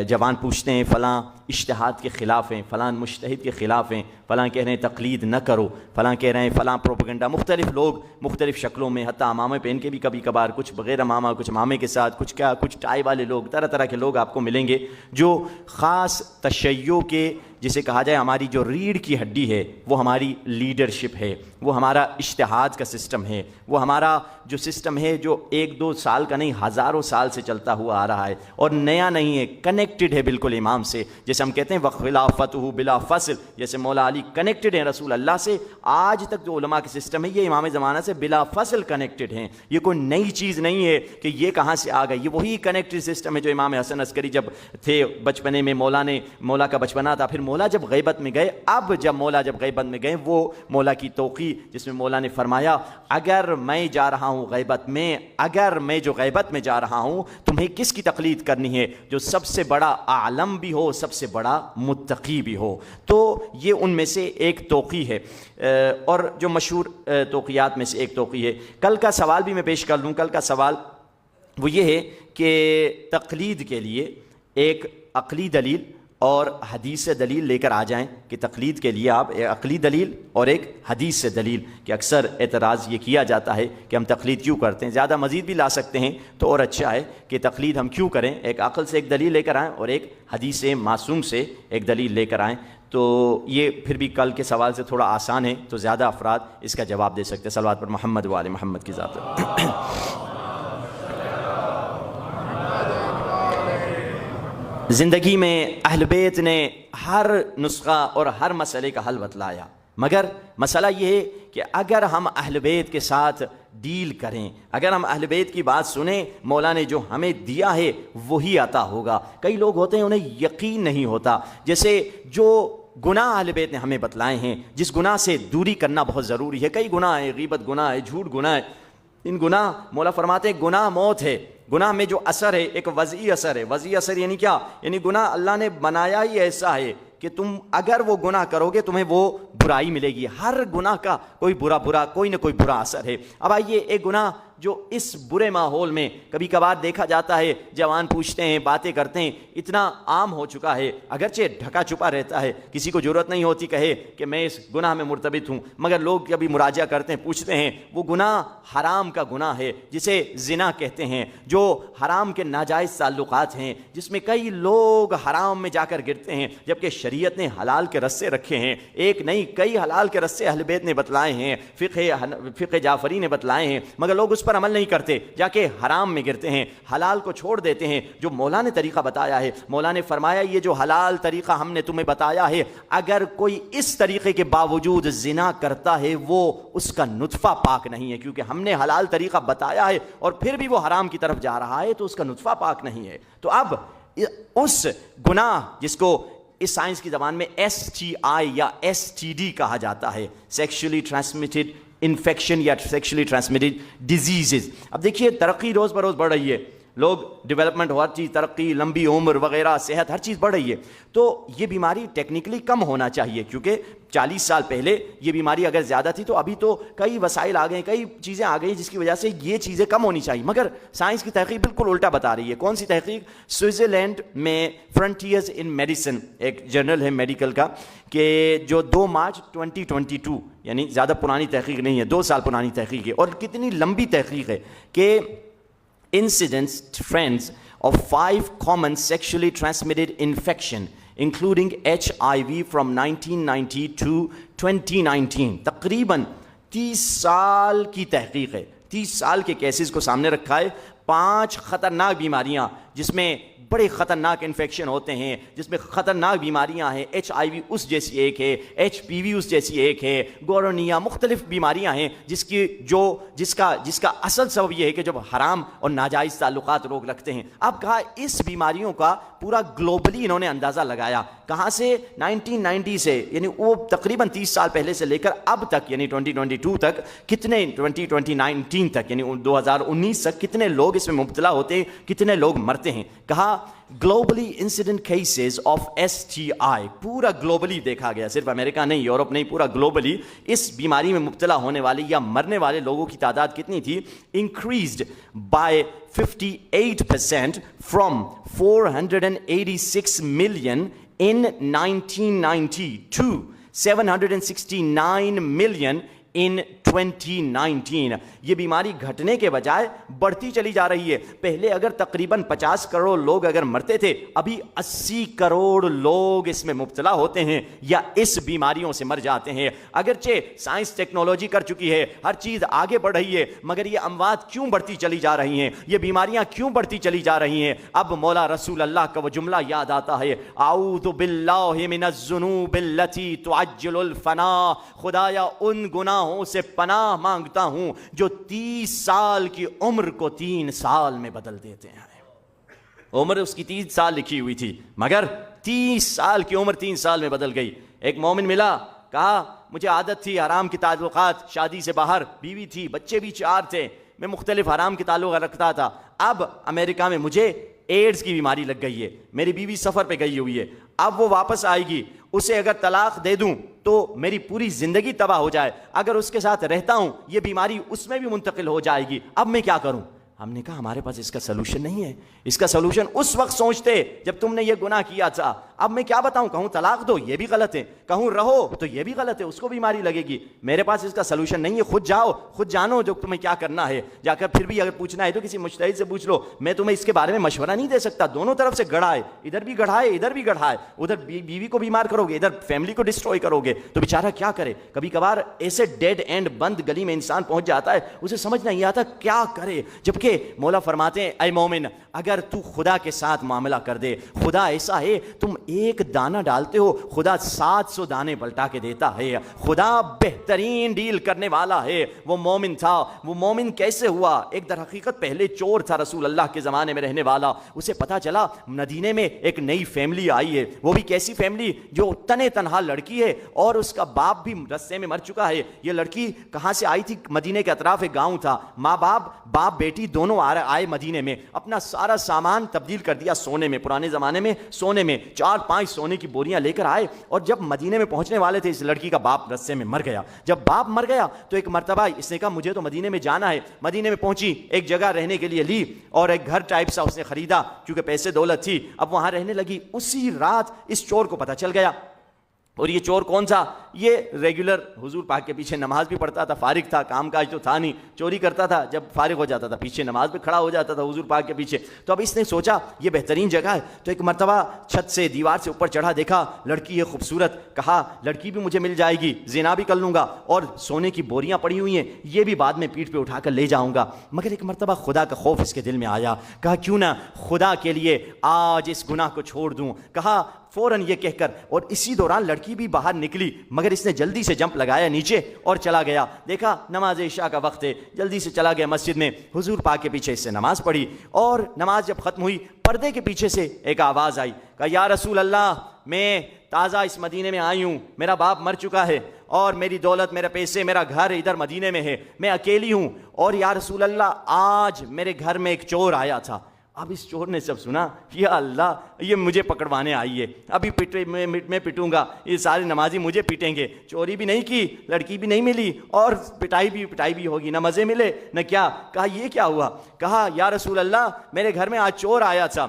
Speaker 1: جوان پوچھتے ہیں فلاں اجتہاد کے خلاف ہیں، فلاں مجتہد کے خلاف ہیں، فلاں کہہ رہے ہیں تقلید نہ کرو، فلاں کہہ رہے ہیں فلاں پروپیگنڈا. مختلف لوگ مختلف شکلوں میں، حتیٰ امامے پہن کے بھی کبھی کبھار، کچھ بغیر امامہ، کچھ امامے کے ساتھ، کچھ کیا، کچھ ٹائی والے لوگ، طرح طرح کے لوگ آپ کو ملیں گے جو خاص تشیع کے، جسے کہا جائے ہماری جو ریڑھ کی ہڈی ہے، وہ ہماری لیڈرشپ ہے، وہ ہمارا اجتہاد کا سسٹم ہے، وہ ہمارا جو سسٹم ہے جو 1-2 سال کا نہیں، ہزاروں سال سے چلتا ہوا آ رہا ہے اور نیا نہیں ہے، کنیکٹڈ ہے بالکل امام سے. جیسا جسے ہم کہتے ہیں وخلافته بلا فصل، جیسے مولا علی کنیکٹڈ ہیں رسول اللہ سے، آج تک جو علماء کے سسٹم ہے یہ امام زمانہ سے بلا فصل کنیکٹڈ ہیں. یہ کوئی نئی چیز نہیں ہے کہ یہ کہاں سے آ گئی، یہ وہی کنیکٹڈ سسٹم ہے جو امام حسن عسکری جب تھے بچپنے میں، مولا کا بچپنا تھا، پھر مولا جب غیبت میں گئے، اب جب مولا جب غیبت میں گئے وہ مولا کی توقی جس میں مولا نے فرمایا اگر میں جا رہا ہوں غیبت میں، اگر میں جو غیبت میں جا رہا ہوں تمہیں کس کی تقلید کرنی ہے، جو سب سے بڑا عالم بھی ہو، سب سے بڑا متقی بھی ہو. تو یہ ان میں سے ایک توقی ہے، اور جو مشہور توقیات میں سے ایک توقی ہے. کل کا سوال بھی میں پیش کر لوں. کل کا سوال وہ یہ ہے کہ تقلید کے لیے ایک عقلی دلیل اور حدیث سے دلیل لے کر آ جائیں، کہ تقلید کے لیے آپ ایک عقلی دلیل اور ایک حدیث سے دلیل، کہ اکثر اعتراض یہ کیا جاتا ہے کہ ہم تقلید کیوں کرتے ہیں، زیادہ مزید بھی لا سکتے ہیں تو اور اچھا ہے کہ تقلید ہم کیوں کریں، ایک عقل سے ایک دلیل لے کر آئیں اور ایک حدیث معصوم سے ایک دلیل لے کر آئیں. تو یہ پھر بھی کل کے سوال سے تھوڑا آسان ہے تو زیادہ افراد اس کا جواب دے سکتے ہیں. صلوات پر محمد و آل محمد کی ذات. زندگی میں اہل بیت نے ہر نسخہ اور ہر مسئلے کا حل بتلایا، مگر مسئلہ یہ ہے کہ اگر ہم اہل بیت کے ساتھ ڈیل کریں، اگر ہم اہل بیت کی بات سنیں، مولا نے جو ہمیں دیا ہے وہی عطا ہوگا. کئی لوگ ہوتے ہیں انہیں یقین نہیں ہوتا، جیسے جو گناہ اہل بیت نے ہمیں بتلائے ہیں جس گناہ سے دوری کرنا بہت ضروری ہے. کئی گناہ ہے، غیبت گناہ ہے، جھوٹ گناہ ہے. ان گناہ مولا فرماتے ہیں گناہ موت ہے. گناہ میں جو اثر ہے ایک وضعی اثر ہے. وضعی اثر یعنی کیا؟ یعنی گناہ اللہ نے بنایا ہی ایسا ہے کہ تم اگر وہ گناہ کرو گے تمہیں وہ برائی ملے گی. ہر گناہ کا کوئی کوئی نہ کوئی برا اثر ہے. اب آئیے ایک گناہ جو اس برے ماحول میں کبھی کبھار دیکھا جاتا ہے، جوان پوچھتے ہیں، باتیں کرتے ہیں، اتنا عام ہو چکا ہے، اگرچہ ڈھکا چھپا رہتا ہے، کسی کو ضرورت نہیں ہوتی کہے کہ میں اس گناہ میں مرتبط ہوں، مگر لوگ کبھی مراجعہ کرتے ہیں، پوچھتے ہیں. وہ گناہ حرام کا گناہ ہے جسے زنا کہتے ہیں، جو حرام کے ناجائز تعلقات ہیں، جس میں کئی لوگ حرام میں جا کر گرتے ہیں جبکہ شریعت نے حلال کے رستے رکھے ہیں. ایک نہیں کئی حلال کے رستے اہل بیت نے بتلائے ہیں، فقہ جعفری نے بتلائے ہیں، مگر لوگ اس پر عمل نہیں کرتے، جا کے حرام میں گرتے ہیں، حلال کو چھوڑ دیتے ہیں. جو مولا نے طریقہ بتایا ہے، مولا نے فرمایا یہ جو حلال طریقہ ہم نے تمہیں بتایا ہے، اگر کوئی اس طریقے کے باوجود زنا کرتا ہے وہ اس کا نطفہ پاک نہیں ہے، کیونکہ ہم نے حلال طریقہ بتایا ہے اور پھر بھی وہ حرام کی طرف جا رہا ہے تو اس کا نطفہ پاک نہیں ہے. تو اب اس گناہ جس کو اس سائنس کی زبان میں STI یا STD کہا جاتا ہے، سیکشولی ٹرانسمیٹڈ انفیکشن یا سیکشولی ٹرانسمیٹڈ ڈیزیزز. اب دیکھیے ترقی روز بروز بڑھ رہی ہے، لوگ ڈیولپمنٹ ہر چیز، ترقی، لمبی عمر وغیرہ، صحت، ہر چیز بڑھ رہی ہے. تو یہ بیماری ٹیکنیکلی کم ہونا چاہیے، کیونکہ 40 سال پہلے یہ بیماری اگر زیادہ تھی تو ابھی تو کئی وسائل آ گئے، کئی چیزیں آ گئی جس کی وجہ سے یہ چیزیں کم ہونی چاہیے. مگر سائنس کی تحقیق بالکل الٹا بتا رہی ہے. کون سی تحقیق؟ سوئٹزرلینڈ میں فرنٹیئرز ان میڈیسن ایک جرنل ہے میڈیکل کا، کہ جو 2 مارچ 2022، یعنی زیادہ پرانی تحقیق نہیں ہے، 2 سال پرانی تحقیق ہے، اور کتنی لمبی تحقیق ہے کہ incidence trends of 5 common sexually transmitted infection including HIV from 1990 to 2019. تقریباً 30 سال کی تحقیق ہے، 30 سال کے کیسز کو سامنے رکھا ہے. 5 خطرناک بیماریاں جس میں بڑے خطرناک انفیکشن ہوتے ہیں، جس میں خطرناک بیماریاں ہیں. HIV اس جیسی ایک ہے، HPV اس جیسی ایک ہے، گورونیا، مختلف بیماریاں ہیں جس کا اصل سبب یہ ہے کہ جب حرام اور ناجائز تعلقات لوگ رکھتے ہیں. اب کہا اس بیماریوں کا پورا گلوبلی انہوں نے اندازہ لگایا. کہاں سے؟ 1990 سے، یعنی وہ تقریباً 30 سال پہلے سے لے کر اب تک، یعنی 2022 تک کتنے، 2019 تک یعنی 2019 تک کتنے لوگ اس میں مبتلا ہوتے ہیں، کتنے لوگ مرتے ہیں. کہا globally incident cases of STI، پورا گلوبلی دیکھا گیا، صرف امریکہ نہیں، یورپ نہیں، پورا گلوبلی اس بیماری میں مبتلا ہونے والے یا مرنے والے لوگوں کی تعداد کتنی تھی؟ Increased by 58% from 486 million in 1990 to 769 million ان 2019 یہ بیماری گھٹنے کے بجائے بڑھتی چلی جا رہی ہے. پہلے اگر تقریباً 50 کروڑ لوگ اگر مرتے تھے, ابھی 80 کروڑ لوگ اس میں مبتلا ہوتے ہیں یا اس بیماریوں سے مر جاتے ہیں. اگرچہ سائنس ٹیکنالوجی کر چکی ہے, ہر چیز آگے بڑھ رہی ہے, مگر یہ اموات کیوں بڑھتی چلی جا رہی ہیں, یہ بیماریاں کیوں بڑھتی چلی جا رہی ہیں؟ اب مولا رسول اللہ کا وہ جملہ یاد آتا ہے, اعوذ باللہ من الذنوب التي تعجل الفنا. خدایا ان گناہوں سے پناہ مانگتا ہوں جو 30 سال کی عمر کو 3 سال میں بدل دیتے ہیں. عمر اس کی 30 سال لکھی ہوئی تھی, مگر 30 سال کی عمر 3 سال میں بدل گئی. ایک مومن ملا, کہا مجھے عادت تھی حرام کے تعلقات, شادی سے باہر, بیوی تھی, بچے بھی 4 تھے, میں مختلف حرام کے تعلق رکھتا تھا. اب امریکہ میں مجھے ایڈز کی بیماری لگ گئی ہے, میری بیوی سفر پہ گئی ہوئی ہے, اب وہ واپس آئے گی, اسے اگر طلاق دے دوں تو میری پوری زندگی تباہ ہو جائے, اگر اس کے ساتھ رہتا ہوں یہ بیماری اس میں بھی منتقل ہو جائے گی, اب میں کیا کروں؟ ہم نے کہا ہمارے پاس اس کا سلوشن نہیں ہے. اس کا سلوشن اس وقت سوچتے جب تم نے یہ گناہ کیا تھا. اب میں کیا بتاؤں؟ کہوں طلاق دو, یہ بھی غلط ہے, کہوں رہو تو یہ بھی غلط ہے, اس کو بیماری لگے گی. میرے پاس اس کا سلوشن نہیں ہے. خود جاؤ, خود جانو جو تمہیں کیا کرنا ہے. جا کر پھر بھی اگر پوچھنا ہے تو کسی مجتہد سے پوچھ لو, میں تمہیں اس کے بارے میں مشورہ نہیں دے سکتا. دونوں طرف سے گڑھا ہے, ادھر بھی گڑھا ہے, ادھر بھی گڑھا ہے. ادھر بیوی کو بیمار کرو گے, ادھر فیملی کو ڈسٹروائے کرو گے, تو بیچارہ کیا کرے؟ کبھی کبھار ایسے ڈیڈ اینڈ بند گلی میں انسان پہنچ جاتا ہے, اسے سمجھ نہیں آتا کیا کرے. جبکہ مولا فرماتے ہیں اے مومن, اگر تو خدا کے ساتھ معاملہ کر دے, خدا ایسا ہے تم ایک دانہ ڈالتے ہو, خدا 700 دانے پلٹا کے دیتا ہے. خدا بہترین ڈیل کرنے والا ہے. وہ مومن تھا. وہ مومن کیسے ہوا؟ ایک در حقیقت پہلے چور تھا رسول اللہ کے زمانے میں رہنے والا. اسے پتا چلا مدینے میں ایک نئی فیملی آئی ہے. وہ بھی کیسی فیملی؟ جو تنے تنہا لڑکی ہے اور اس کا باپ بھی رستے میں مر چکا ہے. یہ لڑکی کہاں سے آئی تھی؟ مدینے کے اطراف ایک گاؤں تھا. ماں باپ بیٹی دونوں آئے مدینے میں, اپنا سارا سامان تبدیل کر دیا سونے میں. پرانے زمانے میں سونے میں 4-5 سونے کی بوریاں لے کر آئے, اور جب مدینے میں پہنچنے والے تھے اس لڑکی کا باپ رستے میں مر گیا. جب باپ مر گیا تو ایک مرتبہ اس نے کہا مجھے تو مدینے میں جانا ہے. مدینے میں پہنچی, ایک جگہ رہنے کے لیے لی اور ایک گھر ٹائپ سا اس نے خریدا, کیونکہ پیسے دولت تھی. اب وہاں رہنے لگی. اسی رات اس چور کو پتہ چل گیا. اور یہ چور کون تھا؟ یہ ریگولر حضور پاک کے پیچھے نماز بھی پڑھتا تھا, فارغ تھا, کام کاج تو تھا نہیں, چوری کرتا تھا, جب فارغ ہو جاتا تھا پیچھے نماز پہ کھڑا ہو جاتا تھا حضور پاک کے پیچھے. تو اب اس نے سوچا یہ بہترین جگہ ہے, تو ایک مرتبہ چھت سے دیوار سے اوپر چڑھا, دیکھا لڑکی ہے خوبصورت, کہا لڑکی بھی مجھے مل جائے گی, زنا بھی کر لوں گا, اور سونے کی بوریاں پڑی ہوئی ہیں یہ بھی بعد میں پیٹھ پہ اٹھا کر لے جاؤں گا. مگر ایک مرتبہ خدا کا خوف اس کے دل میں آیا, کہا کیوں نہ خدا کے لیے آج اس گناہ کو چھوڑ دوں. کہا فوراً یہ کہہ کر, اور اسی دوران لڑکی بھی باہر نکلی, مگر اس نے جلدی سے جمپ لگایا نیچے اور چلا گیا. دیکھا نماز عشاء کا وقت ہے, جلدی سے چلا گیا مسجد میں, حضور پاک کے پیچھے اس سے نماز پڑھی. اور نماز جب ختم ہوئی, پردے کے پیچھے سے ایک آواز آئی, کہا یا رسول اللہ, میں تازہ اس مدینے میں آئی ہوں, میرا باپ مر چکا ہے اور میری دولت, میرے پیسے, میرا گھر ادھر مدینے میں ہے, میں اکیلی ہوں, اور یا رسول اللہ آج میرے گھر میں ایک چور آیا تھا. اب اس چور نے سب سنا, یا اللہ یہ مجھے پکڑوانے آئی ہے, ابھی میں پٹوں گا, یہ سارے نمازی مجھے پیٹیں گے. چوری بھی نہیں کی, لڑکی بھی نہیں ملی, اور پٹائی بھی ہوگی, نہ مزے ملے نہ کیا. کہا یہ کیا ہوا؟ کہا یا رسول اللہ میرے گھر میں آج چور آیا تھا,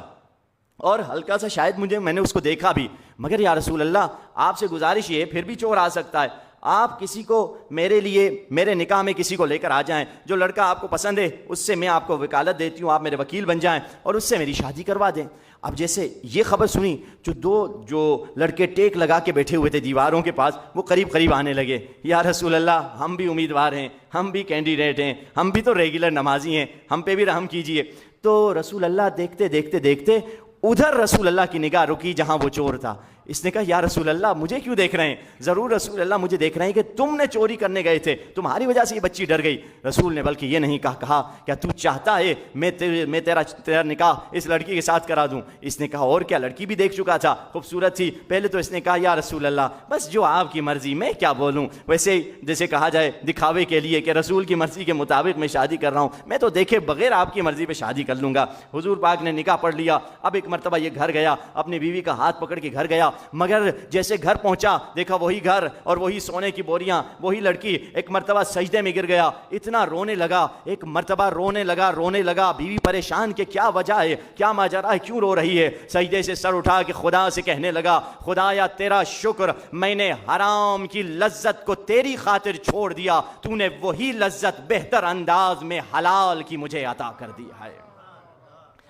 Speaker 1: اور ہلکا سا شاید میں نے اس کو دیکھا بھی, مگر یا رسول اللہ آپ سے گزارش یہ ہے, پھر بھی چور آ سکتا ہے, آپ کسی کو میرے لیے, میرے نکاح میں کسی کو لے کر آ جائیں, جو لڑکا آپ کو پسند ہے اس سے میں آپ کو وکالت دیتی ہوں, آپ میرے وکیل بن جائیں اور اس سے میری شادی کروا دیں. اب جیسے یہ خبر سنی, جو لڑکے ٹیک لگا کے بیٹھے ہوئے تھے دیواروں کے پاس, وہ قریب آنے لگے. یا رسول اللہ ہم بھی امیدوار ہیں, ہم بھی کینڈیڈیٹ ہیں, ہم بھی تو ریگولر نمازی ہیں, ہم پہ بھی رحم کیجئے. تو رسول اللہ دیکھتے ادھر رسول اللہ کی نگاہ رکی جہاں وہ چور تھا. اس نے کہا یا رسول اللہ مجھے کیوں دیکھ رہے ہیں؟ ضرور رسول اللہ مجھے دیکھ رہے ہیں کہ تم نے چوری کرنے گئے تھے, تمہاری وجہ سے یہ بچی ڈر گئی. رسول نے بلکہ یہ نہیں کہا کیا تو چاہتا ہے میں تیرا نکاح اس لڑکی کے ساتھ کرا دوں؟ اس نے کہا اور کیا, لڑکی بھی دیکھ چکا تھا, خوبصورت تھی. پہلے تو اس نے کہا یا رسول اللہ بس جو آپ کی مرضی, میں کیا بولوں, ویسے جیسے کہا جائے دکھاوے کے لیے کہ رسول کی مرضی کے مطابق میں شادی کر رہا ہوں, میں تو دیکھے بغیر آپ کی مرضی پہ شادی کر لوں گا. حضور پاک نے نکاح پڑھ لیا. اب ایک مرتبہ یہ گھر گیا, اپنی بیوی کا ہاتھ پکڑ کے گھر گیا, مگر جیسے گھر پہنچا دیکھا وہی گھر اور وہی سونے کی بوریاں، وہی لڑکی، ایک مرتبہ سجدے میں گر گیا، اتنا رونے لگا، ایک مرتبہ رونے لگا، بیوی پریشان کہ کیا وجہ ہے، کیا ماجرا ہے، کیوں رو رہی ہے؟ سجدے سے سر اٹھا کے خدا سے کہنے لگا خدایا تیرا شکر، میں نے حرام کی لذت کو تیری خاطر چھوڑ دیا، تو نے وہی لذت بہتر انداز میں حلال کی مجھے عطا کر دی ہے۔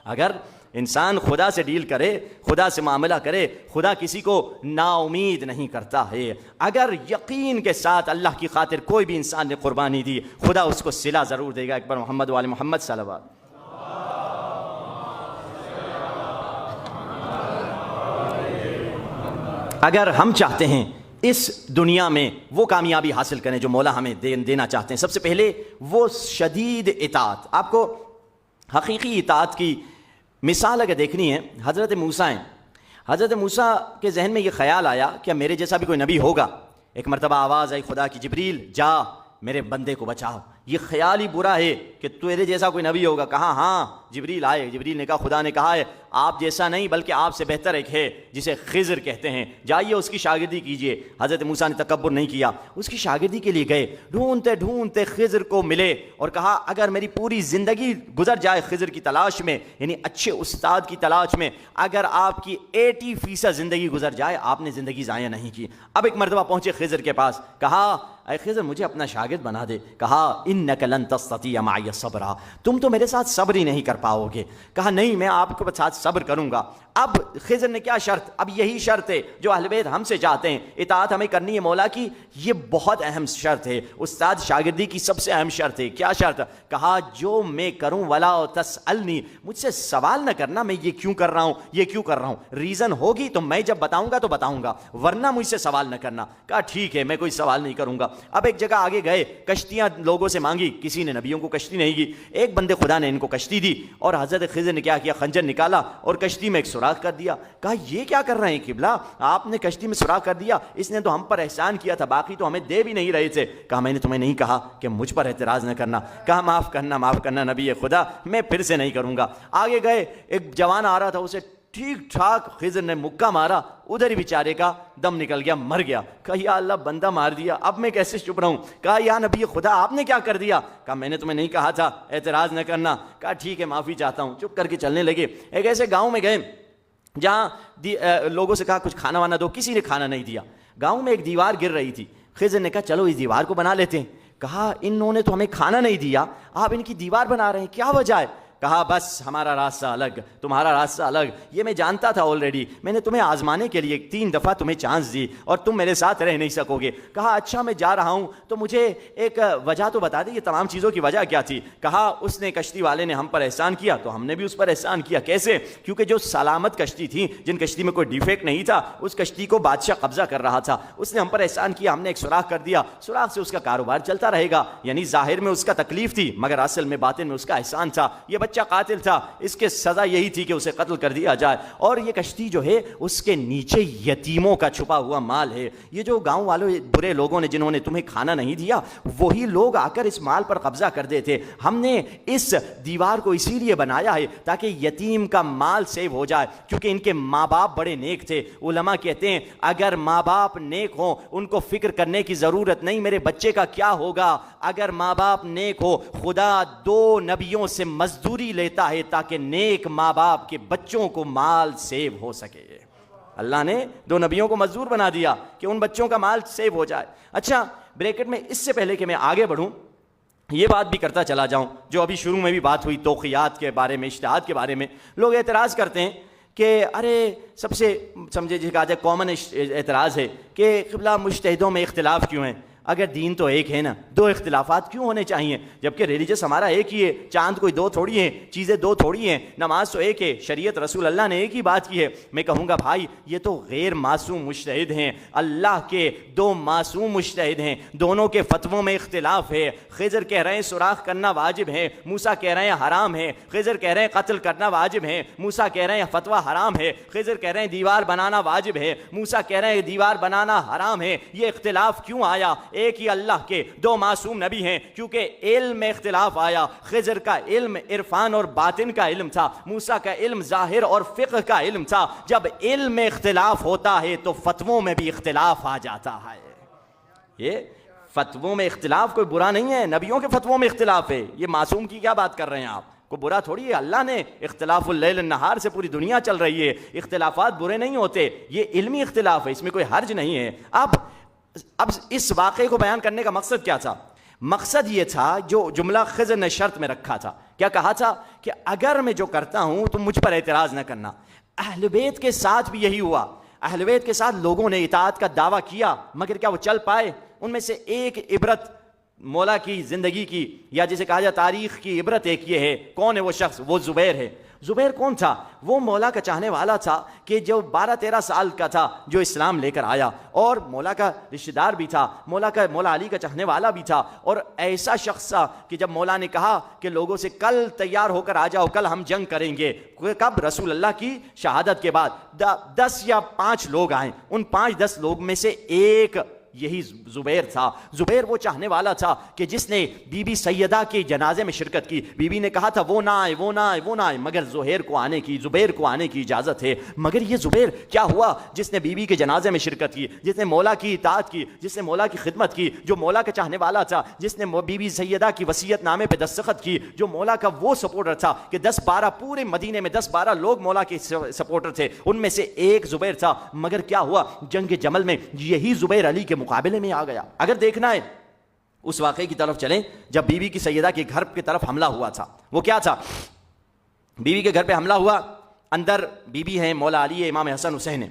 Speaker 1: اگر انسان خدا سے ڈیل کرے، خدا سے معاملہ کرے، خدا کسی کو نا امید نہیں کرتا ہے۔ اگر یقین کے ساتھ اللہ کی خاطر کوئی بھی انسان نے قربانی دی، خدا اس کو صلہ ضرور دے گا۔ ایک بار محمد وآل محمد صلوات۔ اگر ہم چاہتے ہیں اس دنیا میں وہ کامیابی حاصل کریں جو مولا ہمیں دینا چاہتے ہیں، سب سے پہلے وہ شدید اطاعت۔ آپ کو حقیقی اطاعت کی مثال اگر دیکھنی ہے، حضرت موسیٰ ہیں۔ حضرت موسیٰ کے ذہن میں یہ خیال آیا کہ میرے جیسا بھی کوئی نبی ہوگا۔ ایک مرتبہ آواز آئی خدا کی، جبریل جا میرے بندے کو بچاؤ۔ یہ خیال ہی برا ہے کہ تیرے جیسا کوئی نبی ہوگا۔ کہا ہاں، جبریل آئے، جبریل نے کہا خدا نے کہا ہے آپ جیسا نہیں بلکہ آپ سے بہتر ایک ہے جسے خضر کہتے ہیں، جائیے اس کی شاگردی کیجئے۔ حضرت موسیٰ نے تکبر نہیں کیا، اس کی شاگردی کے لیے گئے، ڈھونڈتے ڈھونڈتے خضر کو ملے اور کہا اگر میری پوری زندگی گزر جائے خضر کی تلاش میں، یعنی اچھے استاد کی تلاش میں، اگر آپ کی 80% زندگی گزر جائے، آپ نے زندگی ضائع نہیں کی۔ اب ایک مرتبہ پہنچے خضر کے پاس، کہا اے خضر مجھے اپنا شاگرد بنا دے۔ کہا انک لن تستطیع معی صبرا، تم تو میرے ساتھ صبر ہی نہیں کر پاؤ گے۔ کہا نہیں، میں آپ کے ساتھ صبر کروں گا۔ اب خضر نے کیا شرط؟ اب یہی شرط ہے جو اہل بیت ہم سے چاہتے ہیں، اطاعت ہمیں کرنی ہے مولا کی، یہ بہت اہم شرط ہے، استاد شاگردی کی سب سے اہم شرط ہے۔ کیا شرط؟ کہا جو میں کروں ولا تسألنی، مجھ سے سوال نہ کرنا میں یہ کیوں کر رہا ہوں، یہ کیوں کر رہا ہوں، ریزن ہوگی تو میں جب بتاؤں گا تو بتاؤں گا، ورنہ مجھ سے سوال نہ کرنا۔ کہا ٹھیک ہے میں کوئی سوال نہیں کروں گا۔ اب ایک جگہ آگے گئے، کشتیاں لوگوں سے مانگی، کسی نے نبیوں کو کشتی نہیں کی، ایک بندے خدا نے ان کو کشتی دی اور حضرت خضر نے کیا کیا، خنجر نکالا اور کشتی میں ایک سوراخ کر دیا۔ کہا یہ کیا کر رہے ہیں قبلہ، آپ نے کشتی میں سوراخ کر دیا، اس نے تو ہم پر احسان کیا تھا، باقی تو ہمیں دے بھی نہیں رہے تھے۔ کہا میں نے تمہیں نہیں کہا کہ مجھ پر اعتراض نہ کرنا؟ کہا معاف کرنا نبی خدا، میں پھر سے نہیں کروں گا۔ آگے گئے، ایک جوان آ رہا تھا، اسے ٹھیک ٹھاک خضر نے مکہ مارا، ادھر ہی بیچارے کا دم نکل گیا، مر گیا۔ کہا یا اللہ بندہ مار دیا، اب میں کیسے چپ رہوں؟ کہا یا نبی خدا آپ نے کیا کر دیا؟ کہا میں نے تمہیں نہیں کہا تھا اعتراض نہ کرنا؟ کہا ٹھیک ہے معافی چاہتا ہوں، چپ کر کے چلنے لگے۔ ایک ایسے گاؤں میں گئے جہاں لوگوں سے کہا کچھ کھانا وانا دو، کسی نے کھانا نہیں دیا۔ گاؤں میں ایک دیوار گر رہی تھی، خضر نے کہا چلو اس دیوار کو بنا لیتے ہیں۔ کہا انہوں نے تو ہمیں کھانا نہیں دیا، آپ ان کی دیوار بنا رہے ہیں، کیا وجہ ہے؟ کہا بس ہمارا راستہ الگ، تمہارا راستہ الگ، یہ میں جانتا تھا آلریڈی، میں نے تمہیں آزمانے کے لیے 3 دفعہ تمہیں چانس دی اور تم میرے ساتھ رہ نہیں سکو گے۔ کہا اچھا میں جا رہا ہوں تو مجھے ایک وجہ تو بتا دے، یہ تمام چیزوں کی وجہ کیا تھی؟ کہا اس نے کشتی والے نے ہم پر احسان کیا تو ہم نے بھی اس پر احسان کیا۔ کیسے؟ کیونکہ جو سلامت کشتی تھی، جن کشتی میں کوئی ڈیفیکٹ نہیں تھا، اس کشتی کو بادشاہ قبضہ کر رہا تھا، اس نے ہم پر احسان کیا، ہم نے ایک سوراخ کر دیا، سوراخ سے اس کا کاروبار چلتا رہے گا۔ یعنی ظاہر میں اس کا تکلیف تھی مگر اصل میں باطن میں اس کا احسان تھا۔ یہ بچہ قاتل تھا، اس کے سزا یہی تھی کہ اسے قتل کر دیا جائے، اور یہ کشتی جو ہے اس کے نیچے یتیموں کا چھپا ہوا مال ہے۔ یہ جو گاؤں والوں برے لوگوں نے جنہوں نے تمہیں کھانا نہیں دیا، وہی لوگ آ کر اس مال پر قبضہ کر دیتے۔ ہم نے اس دیوار کو اسی لیے بنایا ہے تاکہ یتیم کا مال سیو ہو جائے، کیونکہ ان کے ماں باپ بڑے نیک تھے۔ علماء کہتے ہیں اگر ماں باپ نیک ہوں ان کو فکر کرنے کی ضرورت نہیں میرے بچے کا کیا ہوگا۔ اگر ماں باپ نیک ہو، خدا 2 نبیوں سے مزدوری لیتا ہے تاکہ نیک ماں باپ کے بچوں کو مال سیو ہو سکے۔ اللہ نے 2 نبیوں کو مزدور بنا دیا کہ ان بچوں کا مال سیو ہو جائے۔ اچھا بریکٹ میں اس سے پہلے کہ میں آگے بڑھوں یہ بات بھی کرتا چلا جاؤں جو ابھی شروع میں بھی بات ہوئی، توقیات کے بارے میں، اجتہاد کے بارے میں۔ لوگ اعتراض کرتے ہیں کہ ارے سب سے سمجھے جی کہا جائے کامن اعتراض ہے کہ قبلہ مجتہدوں میں اختلاف کیوں ہیں؟ اگر دین تو ایک ہے نا، 2 اختلافات کیوں ہونے چاہیے؟ جبکہ ریلیجس ہمارا ایک ہی ہے، چاند کوئی 2 تھوڑی ہیں، چیزیں 2 تھوڑی ہیں، نماز تو ایک ہے، شریعت رسول اللہ نے ایک ہی بات کی ہے۔ میں کہوں گا بھائی یہ تو غیر معصوم مجتہد ہیں، اللہ کے 2 معصوم مجتہد ہیں، دونوں کے فتووں میں اختلاف ہے۔ خضر کہہ رہے ہیں سوراخ کرنا واجب ہے، موسیٰ کہہ رہے ہیں حرام ہے۔ خضر کہہ رہے ہیں قتل کرنا واجب ہے، موسیٰ کہہ رہے ہیں فتویٰ حرام ہے۔ خضر کہہ رہے ہیں دیوار بنانا واجب ہے، موسیٰ کہہ رہے ہیں دیوار بنانا حرام ہے۔ یہ اختلاف کیوں آیا؟ ایک ہی اللہ کے دو معصوم نبی ہیں، کیونکہ علم میں اختلاف آیا۔ خضر کا علم عرفان اور باطن کا علم تھا، موسیٰ کا علم ظاہر اور فقہ کا علم تھا۔ جب علم میں اختلاف ہوتا ہے تو فتووں میں بھی اختلاف آ جاتا ہے۔ یہ فتووں میں اختلاف کوئی برا نہیں ہے، نبیوں کے فتووں میں اختلاف ہے، یہ معصوم کی کیا بات کر رہے ہیں آپ؟ کوئی برا تھوڑی ہے، اللہ نے اختلاف اللیل النہار سے پوری دنیا چل رہی ہے، اختلافات برے نہیں ہوتے، یہ علمی اختلاف ہے، اس میں کوئی حرج نہیں ہے۔ اب اس واقعے کو بیان کرنے کا مقصد کیا تھا؟ مقصد یہ تھا جو جملہ خضر نے شرط میں رکھا تھا، کیا کہا تھا کہ اگر میں جو کرتا ہوں تم مجھ پر اعتراض نہ کرنا۔ اہل بیت کے ساتھ بھی یہی ہوا، اہل بیت کے ساتھ لوگوں نے اطاعت کا دعویٰ کیا، مگر کیا وہ چل پائے؟ ان میں سے ایک عبرت مولا کی زندگی کی، یا جسے کہا جائے تاریخ کی عبرت ایک یہ ہے، کون ہے وہ شخص؟ وہ زبیر ہے۔ زبیر کون تھا؟ وہ مولا کا چاہنے والا تھا کہ جو 12-13 سال کا تھا، جو اسلام لے کر آیا، اور مولا کا رشتہ دار بھی تھا، مولا علی کا چاہنے والا بھی تھا، اور ایسا شخص تھا کہ جب مولا نے کہا کہ لوگوں سے کل تیار ہو کر آ جاؤ، کل ہم جنگ کریں گے، کب؟ رسول اللہ کی شہادت کے بعد 10 یا 5 لوگ آئیں، ان 5-10 لوگ میں سے ایک یہی زبیر تھا۔ زبیر وہ چاہنے والا تھا کہ جس نے بی بی سیدہ کے جنازے میں شرکت کی، بی بی نے کہا تھا وہ نہ آئے، مگر زبیر کو آنے کی اجازت ہے۔ مگر یہ زبیر کیا ہوا جس نے بی بی کے جنازے میں شرکت کی، جس نے مولا کی اطاعت کی، جس نے مولا کی خدمت کی، جو مولا کا چاہنے والا تھا، جس نے بی بی سیدہ کی وصیت نامے پہ دستخط کی، جو مولا کا وہ سپورٹر تھا کہ 10-12 پورے مدینے میں 10-12 لوگ مولا کے سپورٹر تھے، ان میں سے ایک زبیر تھا۔ مگر کیا ہوا؟ جنگ جمل میں یہی زبیر علی کے مقابلے میں آ گیا۔ اگر دیکھنا ہے اس واقعے کی طرف چلیں جب بی بی کی سیدہ کے گھر کی طرف حملہ ہوا تھا۔ وہ کیا تھا؟ بی بی کے گھر پہ حملہ ہوا، اندر بی بی ہیں، مولا علی ہے، امام حسن حسین ہیں،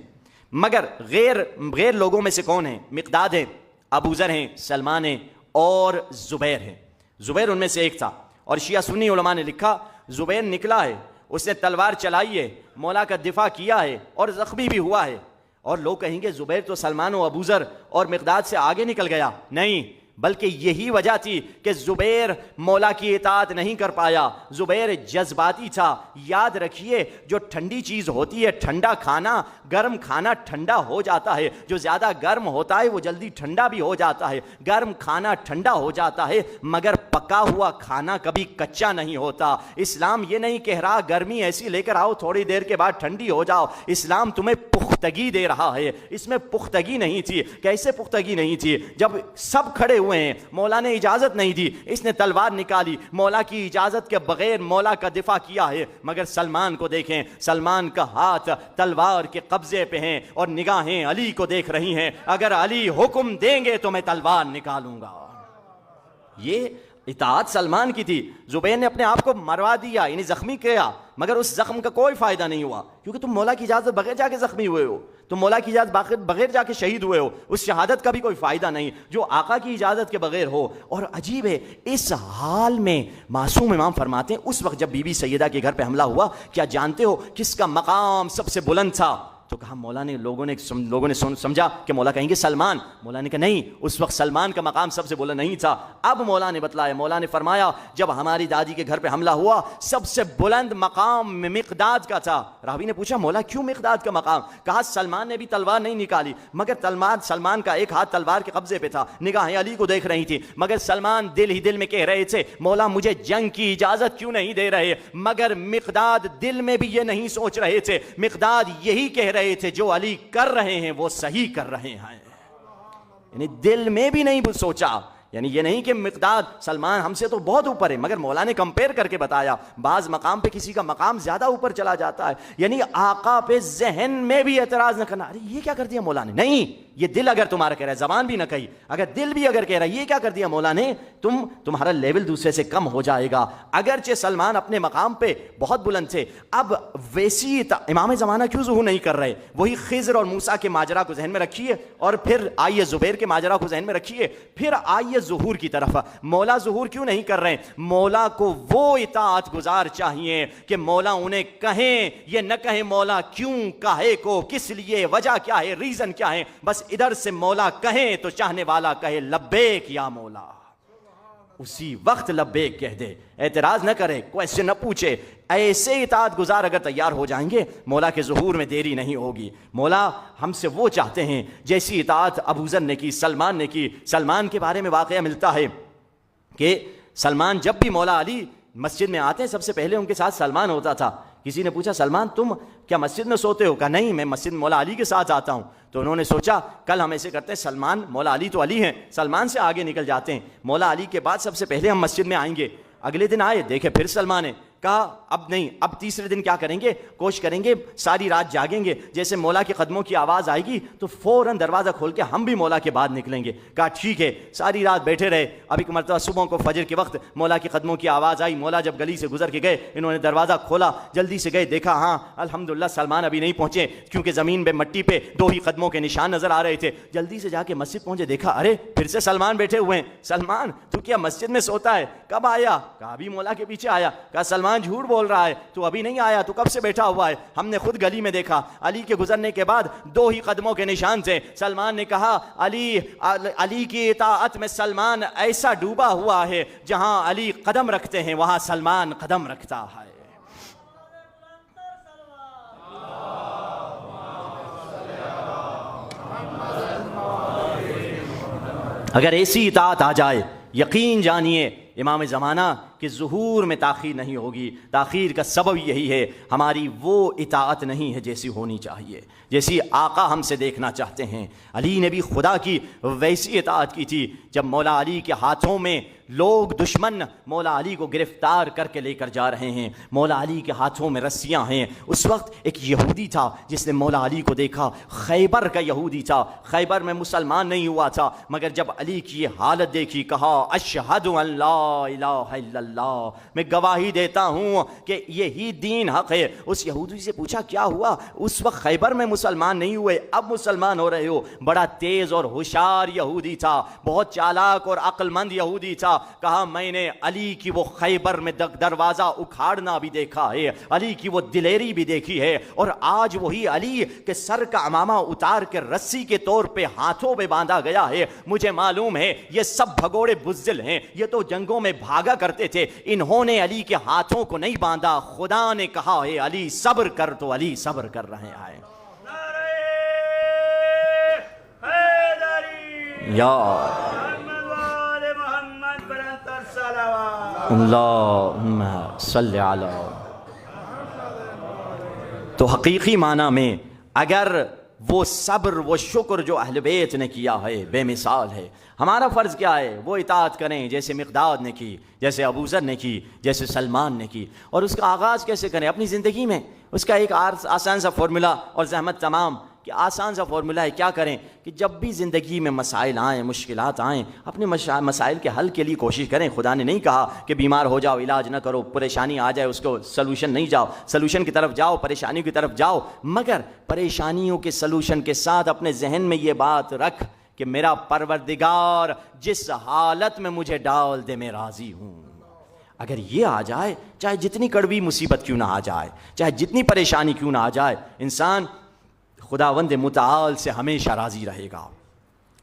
Speaker 1: مگر غیر لوگوں میں سے کون ہیں؟ مقداد ہیں، ابو ذر ہیں، سلمان ہیں اور زبیر ہیں۔ زبیر ان میں سے ایک تھا، اور شیعہ سنی علماء نے لکھا زبیر نکلا ہے، اس نے تلوار چلائی ہے، مولا کا دفاع کیا ہے اور زخمی بھی ہوا ہے۔ اور لوگ کہیں گے زبیر تو سلمان و ابو ذر اور مقداد سے آگے نکل گیا، نہیں، بلکہ یہی وجہ تھی کہ زبیر مولا کی اطاعت نہیں کر پایا۔ زبیر جذباتی تھا۔ یاد رکھیے جو ٹھنڈی چیز ہوتی ہے، ٹھنڈا کھانا، گرم کھانا ٹھنڈا ہو جاتا ہے، جو زیادہ گرم ہوتا ہے وہ جلدی ٹھنڈا بھی ہو جاتا ہے۔ گرم کھانا ٹھنڈا ہو جاتا ہے، مگر پکا ہوا کھانا کبھی کچا نہیں ہوتا۔ اسلام یہ نہیں کہہ رہا گرمی ایسی لے کر آؤ تھوڑی دیر کے بعد ٹھنڈی ہو جاؤ، اسلام تمہیں پختگی دے رہا ہے۔ اس میں پختگی نہیں تھی۔ کیسے پختگی نہیں تھی؟ جب سب کھڑے ہوئے ہیں، مولا نے اجازت نہیں دی، اس نے تلوار نکالی، مولا کی اجازت کے بغیر مولا کا دفاع کیا ہے۔ مگر سلمان کو دیکھیں، سلمان کا ہاتھ تلوار کے قبضے پہ ہیں اور نگاہیں علی کو دیکھ رہی ہیں، اگر علی حکم دیں گے تو میں تلوار نکالوں گا۔ یہ اطاعت سلمان کی تھی۔ زبیر نے اپنے آپ کو مروا دیا، یعنی زخمی کیا، مگر اس زخم کا کوئی فائدہ نہیں ہوا، کیونکہ تم مولا کی اجازت بغیر جا کے زخمی ہوئے ہو، تم مولا کی اجازت بغیر جا کے شہید ہوئے ہو، اس شہادت کا بھی کوئی فائدہ نہیں جو آقا کی اجازت کے بغیر ہو۔ اور عجیب ہے، اس حال میں معصوم امام فرماتے ہیں اس وقت جب بی بی سیدہ کے گھر پہ حملہ ہوا، کیا جانتے ہو کس کا مقام سب سے بلند تھا؟ تو کہا مولا نے، لوگوں نے سمجھا کہ مولا کہیں گے سلمان، مولا نے کہا نہیں، اس وقت سلمان کا مقام سب سے بلند نہیں تھا۔ اب مولا نے بتلایا، مولا نے فرمایا جب ہماری دادی کے گھر پہ حملہ ہوا سب سے بلند مقام مقداد کا تھا۔ راوی نے پوچھا مولا کیوں مقداد کا مقام؟ کہا سلمان نے بھی تلوار نہیں نکالی، مگر سلمان کا ایک ہاتھ تلوار کے قبضے پہ تھا، نگاہیں علی کو دیکھ رہی تھی، مگر سلمان دل ہی دل میں کہہ رہے تھے مولا مجھے جنگ کی اجازت کیوں نہیں دے رہے؟ مگر مقداد دل میں بھی یہ نہیں سوچ رہے تھے، مقداد یہی کہہ رہے تھے جو علی کر رہے ہیں وہ صحیح کر رہے ہیں، یعنی دل میں بھی نہیں سوچا۔ یعنی یہ نہیں کہ مقداد سلمان ہم سے تو بہت اوپر ہے، مگر مولا نے کمپیئر کر کے بتایا بعض مقام پہ کسی کا مقام زیادہ اوپر چلا جاتا ہے، یعنی آقا پہ ذہن میں بھی اعتراض نہ کرنا، ارے یہ کیا کر دیا مولا نے، نہیں، یہ دل اگر تمہارا کہہ رہا ہے، زبان بھی نہ کہی، اگر دل بھی اگر کہہ رہا ہے یہ کیا کر دیا مولا نے، تمہارا لیول دوسرے سے کم ہو جائے گا۔ اگرچہ سلمان اپنے مقام پہ بہت بلند تھے، اب ویسی امام زمانہ کیوں ظہور نہیں کر رہے؟ وہی خضر اور موسیٰ کے ماجرا کو ذہن میں رکھیے، اور پھر آئیے زبیر کے ماجرا کو ذہن میں رکھیے، پھر آئیے ظہور کی طرف۔ مولا ظہور کیوں نہیں کر رہے؟ مولا کو وہ اطاعت گزار چاہیے کہ مولا انہیں کہیں، یہ نہ کہیں مولا کیوں، کاہے کو، کس لیے، وجہ کیا ہے، ریزن کیا ہے، بس ادھر سے مولا کہیں تو چاہنے والا کہے لبیک یا مولا، اسی وقت لبیک کہہ دے، اعتراض نہ کرے، کویسچن نہ پوچھے. ایسے اطاعت گزار اگر تیار ہو جائیں گے مولا کے ظہور میں دیری نہیں ہوگی. مولا ہم سے وہ چاہتے ہیں جیسی اطاعت ابوذر نے کی، سلمان نے کی. سلمان کے بارے میں واقعہ ملتا ہے کہ سلمان جب بھی مولا علی مسجد میں آتے ہیں سب سے پہلے ان کے ساتھ سلمان ہوتا تھا. کسی نے پوچھا سلمان تم کیا مسجد میں سوتے ہو؟ کہا نہیں، میں مسجد مولا علی کے ساتھ آتا ہوں. تو انہوں نے سوچا کل ہم ایسے کرتے ہیں، سلمان مولا علی تو علی ہیں، سلمان سے آگے نکل جاتے ہیں، مولا علی کے بعد سب سے پہلے ہم مسجد میں آئیں گے. اگلے دن آئے، دیکھے پھر سلمان ہے. کہا اب نہیں، اب تیسرے دن کیا کریں گے، کوشش کریں گے ساری رات جاگیں گے، جیسے مولا کے قدموں کی آواز آئے گی تو فوراً دروازہ کھول کے ہم بھی مولا کے بعد نکلیں گے. کہا ٹھیک ہے. ساری رات بیٹھے رہے. اب ایک مرتبہ صبح کو فجر کے وقت مولا کے قدموں کی آواز آئی. مولا جب گلی سے گزر کے گئے، انہوں نے دروازہ کھولا، جلدی سے گئے، دیکھا ہاں الحمدللہ سلمان ابھی نہیں پہنچے، کیونکہ زمین پہ مٹی پہ 2 ہی قدموں کے نشان نظر آ رہے تھے. جلدی سے جا کے مسجد پہنچے، دیکھا ارے پھر سے سلمان بیٹھے ہوئے ہیں. سلمان تو کیا مسجد میں سوتا ہے؟ کب آیا؟ کہا ابھی مولا کے پیچھے آیا. کہا سلمان جھوٹ بول رہا ہے، تو ابھی نہیں آیا، تو کب سے بیٹھا ہوا ہے؟ ہم نے خود گلی میں دیکھا، علی کے گزرنے کے بعد 2 ہی قدموں کے نشان تھے. سلمان نے کہا علی کی اطاعت میں سلمان ایسا ڈوبا ہوا ہے، جہاں علی قدم رکھتے ہیں وہاں سلمان قدم رکھتا ہے. اگر ایسی اطاعت آ جائے یقین جانیے امام زمانہ کہ ظہور میں تاخیر نہیں ہوگی. تاخیر کا سبب یہی ہے ہماری وہ اطاعت نہیں ہے جیسی ہونی چاہیے، جیسی آقا ہم سے دیکھنا چاہتے ہیں. علی نے بھی خدا کی ویسی اطاعت کی تھی. جب مولا علی کے ہاتھوں میں لوگ دشمن مولا علی کو گرفتار کر کے لے کر جا رہے ہیں، مولا علی کے ہاتھوں میں رسیاں ہیں، اس وقت ایک یہودی تھا جس نے مولا علی کو دیکھا. خیبر کا یہودی تھا، خیبر میں مسلمان نہیں ہوا تھا، مگر جب علی کی یہ حالت دیکھی کہا اشہد ان لا الہ الا اللہ، میں گواہی دیتا ہوں کہ یہی دین حق ہے. اس یہودی سے پوچھا کیا ہوا؟ اس وقت خیبر میں مسلمان نہیں ہوئے، اب مسلمان ہو رہے ہو. بڑا تیز اور ہوشیار یہودی تھا، بہت چالاک اور عقل مند یہودی تھا. کہا میں نے علی کی وہ خیبر میں دروازہ اکھاڑنا بھی دیکھا ہے، علی کی وہ دلیری بھی دیکھی ہے، اور آج وہی علی کے سر کا عمامہ اتار کے رسی کے طور پہ ہاتھوں پہ باندھا گیا ہے. مجھے معلوم ہے یہ سب بھگوڑے بزدل ہیں، یہ تو جنگوں میں بھاگا کرتے تھے، انہوں نے علی کے ہاتھوں کو نہیں باندھا. خدا نے کہا ہے علی صبر کر، تو علی صبر کر رہے ہیں. یا اللہم صلی علی. تو حقیقی معنی میں اگر وہ صبر وہ شکر جو اہل بیت نے کیا ہے بے مثال ہے. ہمارا فرض کیا ہے؟ وہ اطاعت کریں جیسے مقداد نے کی، جیسے ابوذر نے کی، جیسے سلمان نے کی. اور اس کا آغاز کیسے کریں؟ اپنی زندگی میں. اس کا ایک آسان سا فارمولا اور زحمت تمام کہ آسان سا فارمولا ہے. کیا کریں کہ جب بھی زندگی میں مسائل آئیں، مشکلات آئیں، اپنے مسائل کے حل کے لیے کوشش کریں. خدا نے نہیں کہا کہ بیمار ہو جاؤ علاج نہ کرو، پریشانی آ جائے اس کو سلوشن نہیں جاؤ، سلوشن کی طرف جاؤ، پریشانیوں کی طرف جاؤ. مگر پریشانیوں کے سلوشن کے ساتھ اپنے ذہن میں یہ بات رکھ کہ میرا پروردگار جس حالت میں مجھے ڈال دے میں راضی ہوں. اگر یہ آ جائے، چاہے جتنی کڑوی مصیبت کیوں نہ آ جائے، چاہے جتنی پریشانی کیوں نہ آ جائے، انسان خداوند متعال سے ہمیشہ راضی رہے گا.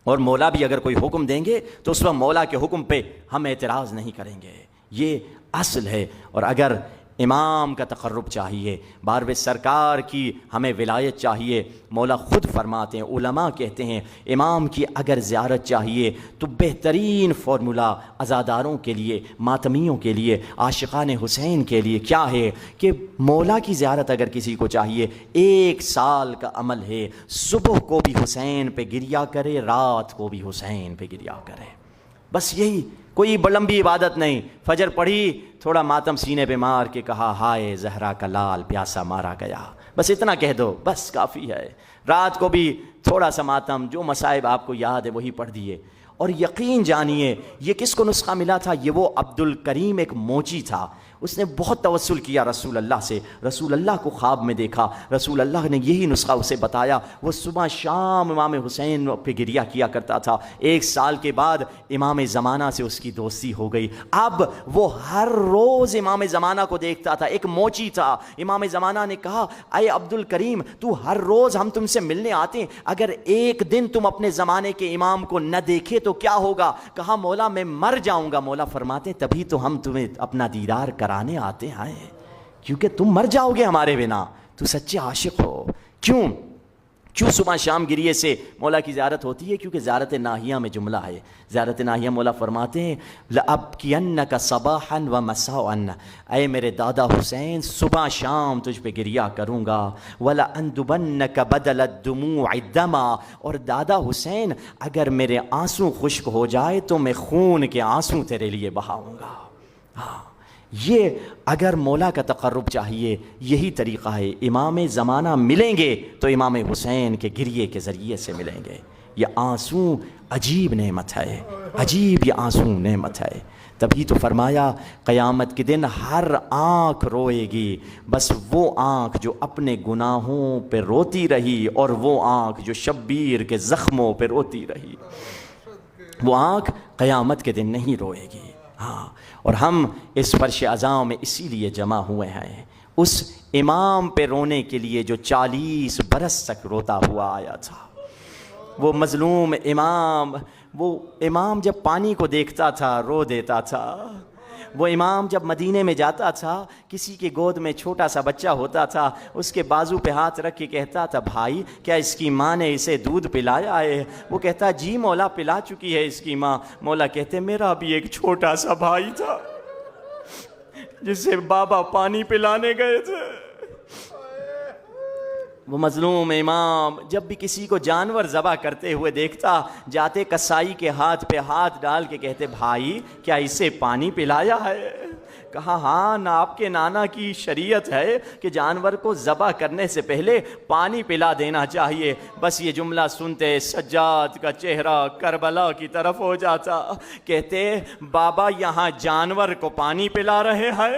Speaker 1: اور مولا بھی اگر کوئی حکم دیں گے تو اس وقت مولا کے حکم پہ ہم اعتراض نہیں کریں گے. یہ اصل ہے. اور اگر امام کا تقرب چاہیے، بارو سرکار کی ہمیں ولایت چاہیے. مولا خود فرماتے ہیں، علماء کہتے ہیں امام کی اگر زیارت چاہیے تو بہترین فارمولا عزاداروں کے لیے، ماتمیوں کے لیے، عاشقان حسین کے لیے کیا ہے کہ مولا کی زیارت اگر کسی کو چاہیے 1 سال کا عمل ہے، صبح کو بھی حسین پہ گریا کرے، رات کو بھی حسین پہ گریا کرے. بس یہی، کوئی لمبی عبادت نہیں. فجر پڑھی، تھوڑا ماتم سینے پہ مار کے کہا ہائے زہرا کا لال پیاسا مارا گیا، بس اتنا کہہ دو، بس کافی ہے. رات کو بھی تھوڑا سا ماتم، جو مصائب آپ کو یاد ہے وہی پڑھ دیے. اور یقین جانیے یہ کس کو نسخہ ملا تھا؟ یہ وہ عبد الکریم ایک موچی تھا. اس نے بہت توسل کیا رسول اللہ سے، رسول اللہ کو خواب میں دیکھا، رسول اللہ نے یہی نسخہ اسے بتایا، وہ صبح شام امام حسین پہ گریہ کیا کرتا تھا۔ 1 سال کے بعد امام زمانہ سے اس کی دوستی ہو گئی، اب وہ ہر روز امام زمانہ کو دیکھتا تھا۔ ایک موچی تھا، امام زمانہ نے کہا اے عبد الکریم تو ہر روز ہم تم سے ملنے آتے ہیں، اگر ایک دن تم اپنے زمانے کے امام کو نہ دیکھے تو کیا ہوگا؟ کہا مولا میں مر جاؤں گا۔ مولا فرماتے تبھی تو ہم تمہیں اپنا دیدار کرانے آتے ہیں، کیونکہ تم مر جاؤ گے ہمارے بنا، تو سچے عاشق ہو۔ کیوں صبح شام گریے سے مولا کی زیارت ہوتی ہے؟ کیونکہ زیارت ناہیہ میں جملہ ہے، زیارت ناہیہ مولا فرماتے ہیں لَأَبْكِيَنَّكَ صَبَاحًا وَمَسَاءً، اے میرے دادا حسین صبح شام تجھ پہ گریہ کروں گا، وَلَأَنْدُبَنَّكَ بَدَلَ الدُّمُوعِ الدَّمَا، اور دادا حسین اگر میرے آنسو خشک ہو جائے تو میں خون کے آنسو تیرے لیے بہاؤں گا۔ یہ اگر مولا کا تقرب چاہیے یہی طریقہ ہے۔ امام زمانہ ملیں گے تو امام حسین کے گریے کے ذریعے سے ملیں گے۔ یہ آنسو عجیب نعمت ہے، عجیب یہ آنسو نعمت ہے۔ تبھی تو فرمایا قیامت کے دن ہر آنکھ روئے گی، بس وہ آنکھ جو اپنے گناہوں پہ روتی رہی اور وہ آنکھ جو شبیر کے زخموں پہ روتی رہی، وہ آنکھ قیامت کے دن نہیں روئے گی۔ ہاں، اور ہم اس فرش عزاں میں اسی لیے جمع ہوئے ہیں، اس امام پہ رونے کے لیے جو 40 برس تک روتا ہوا آیا تھا۔ وہ مظلوم امام، وہ امام جب پانی کو دیکھتا تھا رو دیتا تھا۔ وہ امام جب مدینے میں جاتا تھا کسی کے گود میں چھوٹا سا بچہ ہوتا تھا، اس کے بازو پہ ہاتھ رکھ کے کہتا تھا بھائی کیا اس کی ماں نے اسے دودھ پلایا ہے؟ وہ کہتا جی مولا پلا چکی ہے اس کی ماں۔ مولا کہتے میرا بھی ایک چھوٹا سا بھائی تھا جس سے بابا پانی پلانے گئے تھے۔ وہ مظلوم امام جب بھی کسی کو جانور ذبح کرتے ہوئے دیکھتا، جاتے کسائی کے ہاتھ پہ ہاتھ ڈال کے کہتے بھائی کیا اسے پانی پلایا ہے؟ کہا ہاں، نہ آپ کے نانا کی شریعت ہے کہ جانور کو ذبح کرنے سے پہلے پانی پلا دینا چاہیے۔ بس یہ جملہ سنتے سجاد کا چہرہ کربلا کی طرف ہو جاتا، کہتے بابا یہاں جانور کو پانی پلا رہے ہیں،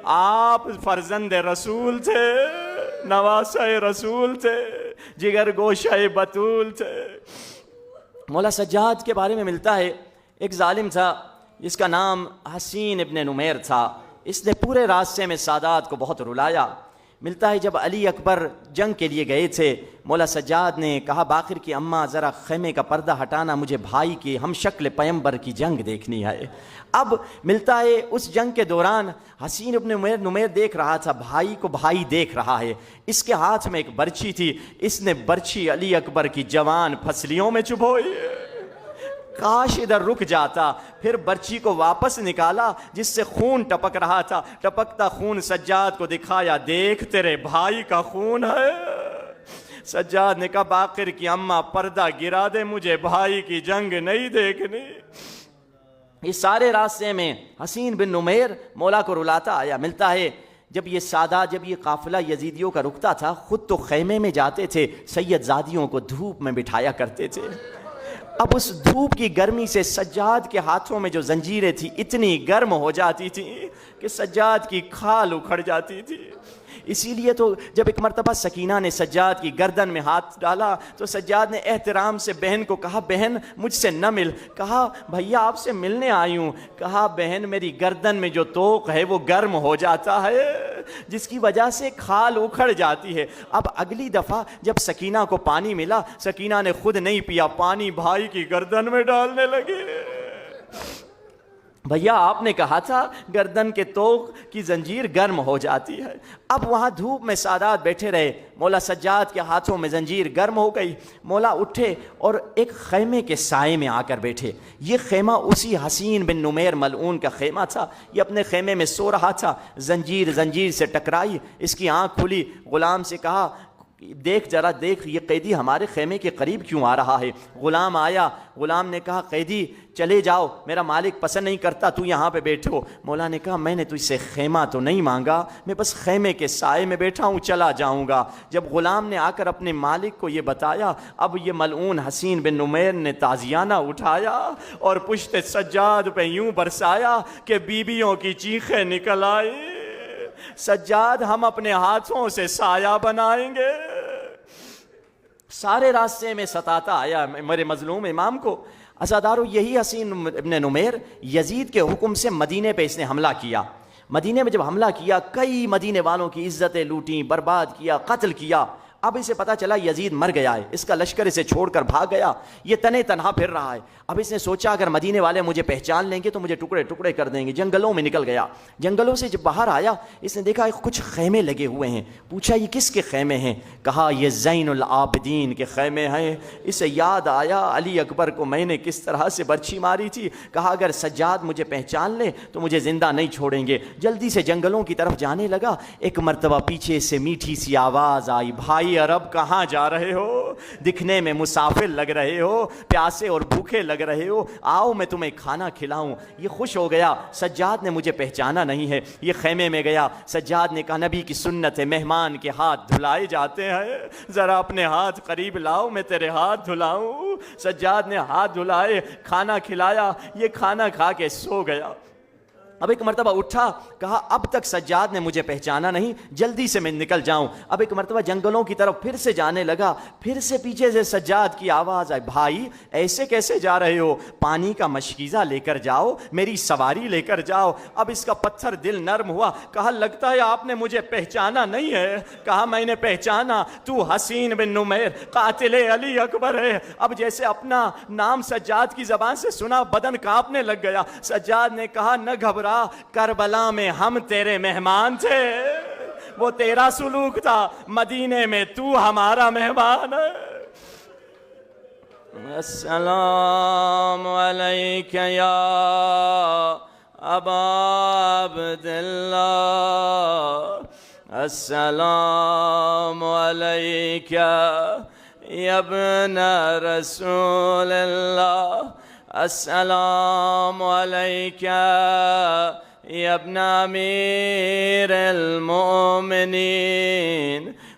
Speaker 1: آپ فرزند رسول تھے، نواسہ رسول تھے، جگر گوشہ بطول تھے۔ مولا سجاد کے بارے میں ملتا ہے ایک ظالم تھا جس کا نام حسین ابن نمیر تھا، اس نے پورے راستے میں سادات کو بہت رلایا۔ ملتا ہے جب علی اکبر جنگ کے لیے گئے تھے، مولا سجاد نے کہا باقر کی اماں ذرا خیمے کا پردہ ہٹانا، مجھے بھائی کی ہم شکل پیمبر کی جنگ دیکھنی ہے۔ اب ملتا ہے اس جنگ کے دوران حسین ابن نمیر دیکھ رہا تھا بھائی کو، بھائی دیکھ رہا ہے، اس کے ہاتھ میں ایک برچھی تھی، اس نے برچھی علی اکبر کی جوان پھسلیوں میں چبھوئی۔ کاش ادھر رک جاتا، پھر برچی کو واپس نکالا جس سے خون ٹپک رہا تھا، ٹپکتا خون سجاد کو دکھایا، دیکھ تیرے بھائی کا خون ہے۔ سجاد نے کہا باقر کی اماں پردہ گرا دے، مجھے بھائی کی جنگ نہیں دیکھنی۔ اس سارے راستے میں حسین بن نمیر مولا کو رلاتا آیا۔ ملتا ہے جب یہ سادات، جب یہ قافلہ یزیدیوں کا رکتا تھا، خود تو خیمے میں جاتے تھے، سید زادیوں کو دھوپ میں بٹھایا کرتے تھے۔ اب اس دھوپ کی گرمی سے سجاد کے ہاتھوں میں جو زنجیریں تھی اتنی گرم ہو جاتی تھی کہ سجاد کی کھال اکھڑ جاتی تھی۔ اسی لیے تو جب ایک مرتبہ سکینہ نے سجاد کی گردن میں ہاتھ ڈالا تو سجاد نے احترام سے بہن کو کہا بہن مجھ سے نہ مل۔ کہا بھیا آپ سے ملنے آئی ہوں۔ کہا بہن میری گردن میں جو توق ہے وہ گرم ہو جاتا ہے جس کی وجہ سے کھال اکھڑ جاتی ہے۔ اب اگلی دفعہ جب سکینہ کو پانی ملا، سکینہ نے خود نہیں پیا، پانی بھائی کی گردن میں ڈالنے لگی۔ بھیا آپ نے کہا تھا گردن کے توق کی زنجیر گرم ہو جاتی ہے۔ اب وہاں دھوپ میں سادات بیٹھے رہے، مولا سجاد کے ہاتھوں میں زنجیر گرم ہو گئی۔ مولا اٹھے اور ایک خیمے کے سائے میں آ کر بیٹھے۔ یہ خیمہ اسی حسین بن نمیر ملعون کا خیمہ تھا۔ یہ اپنے خیمے میں سو رہا تھا، زنجیر سے ٹکرائی، اس کی آنکھ کھلی، غلام سے کہا دیکھ ذرا دیکھ یہ قیدی ہمارے خیمے کے قریب کیوں آ رہا ہے۔ غلام آیا، غلام نے کہا قیدی چلے جاؤ، میرا مالک پسند نہیں کرتا تو یہاں پہ بیٹھو۔ مولا نے کہا میں نے تجھ سے خیمہ تو نہیں مانگا، میں بس خیمے کے سائے میں بیٹھا ہوں، چلا جاؤں گا۔ جب غلام نے آ کر اپنے مالک کو یہ بتایا، اب یہ ملعون حسین بن نمیر نے تازیانہ اٹھایا اور پشت سجاد پہ یوں برسایا کہ بیویوں کی چیخیں نکل آئی، سجاد ہم اپنے ہاتھوں سے سایہ بنائیں گے۔ سارے راستے میں ستاتا آیا میرے مظلوم امام کو۔ عزادارو یہی حسین ابن نمیر یزید کے حکم سے مدینے پہ اس نے حملہ کیا۔ مدینے میں جب حملہ کیا کئی مدینے والوں کی عزتیں لوٹیں، برباد کیا، قتل کیا۔ اب اسے پتا چلا یزید مر گیا ہے، اس کا لشکر اسے چھوڑ کر بھاگ گیا، یہ تنے تنہا پھر رہا ہے۔ اب اس نے سوچا اگر مدینے والے مجھے پہچان لیں گے تو مجھے ٹکڑے ٹکڑے کر دیں گے۔ جنگلوں میں نکل گیا، جنگلوں سے جب باہر آیا اس نے دیکھا کچھ خیمے لگے ہوئے ہیں، پوچھا یہ کس کے خیمے ہیں؟ کہا یہ زین العابدین کے خیمے ہیں۔ اسے یاد آیا علی اکبر کو میں نے کس طرح سے برچھی ماری تھی، کہا اگر سجاد مجھے پہچان لے تو مجھے زندہ نہیں چھوڑیں گے۔ جلدی سے جنگلوں کی طرف جانے لگا، ایک مرتبہ پیچھے سے میٹھی سی آواز آئی، بھائی عرب کہاں جا رہے ہو؟ دکھنے میں مسافر لگ رہے ہو، پیاسے اور بھوکے لگ رہے ہو، آؤ میں تمہیں کھانا کھلاؤں۔ یہ خوش ہو گیا، سجاد نے مجھے پہچانا نہیں ہے۔ یہ خیمے میں گیا، سجاد نے کہا نبی کی سنت ہے مہمان کے ہاتھ دھلائے جاتے ہیں، ذرا اپنے ہاتھ قریب لاؤ میں تیرے ہاتھ دھلاؤں۔ سجاد نے ہاتھ دھلائے، کھانا کھلایا، یہ کھانا کھا کے سو گیا۔ اب ایک مرتبہ اٹھا، کہا اب تک سجاد نے مجھے پہچانا نہیں، جلدی سے میں نکل جاؤں۔ اب ایک مرتبہ جنگلوں کی طرف پھر سے جانے لگا، پھر سے پیچھے سے سجاد کی آواز آئی، بھائی ایسے کیسے جا رہے ہو؟ پانی کا مشکیزہ لے کر جاؤ، میری سواری لے کر جاؤ۔ اب اس کا پتھر دل نرم ہوا، کہا لگتا ہے آپ نے مجھے پہچانا نہیں ہے۔ کہا میں نے پہچانا، تو حسین بن نمیر قاتل علی اکبر ہے۔ اب جیسے اپنا نام سجاد کی زبان سے سنا بدن کانپنے لگ گیا۔ سجاد نے کہا نہ گھبرا، کربلا میں ہم تیرے مہمان تھے، وہ تیرا سلوک تھا، مدینے میں تو ہمارا مہمان ہے۔ السلام علیک یا ابا عبداللہ، السلام علیک یا ابن رسول اللہ، السلام علیک یا ابن امیر المؤمنین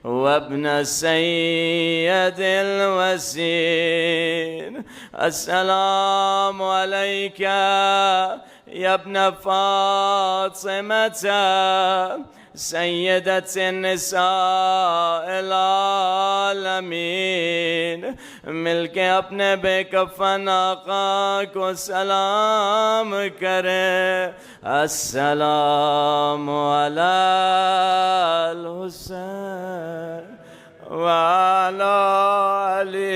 Speaker 1: وابن سید الوسین، السلام علیک یا ابن فاطمہ سیدت النساء العالمین۔ مل کے اپنے بے کفن آقا کو سلام کریں، السلام علی الحسین وعلی علی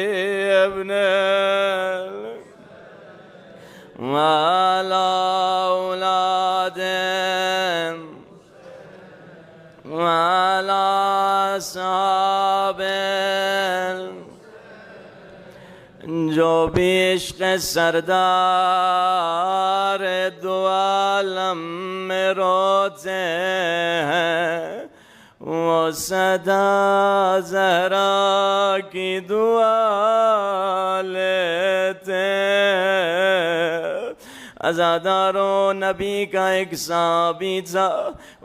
Speaker 1: ابن وعلی اولاد وعلی اصحاب، جو بھی عشق سردار دو عالم میں روتے ہیں، وہ صدا زہرا کی دعا لیتے ہیں۔ عزاداروں نبی کا ایک صحابی تھا،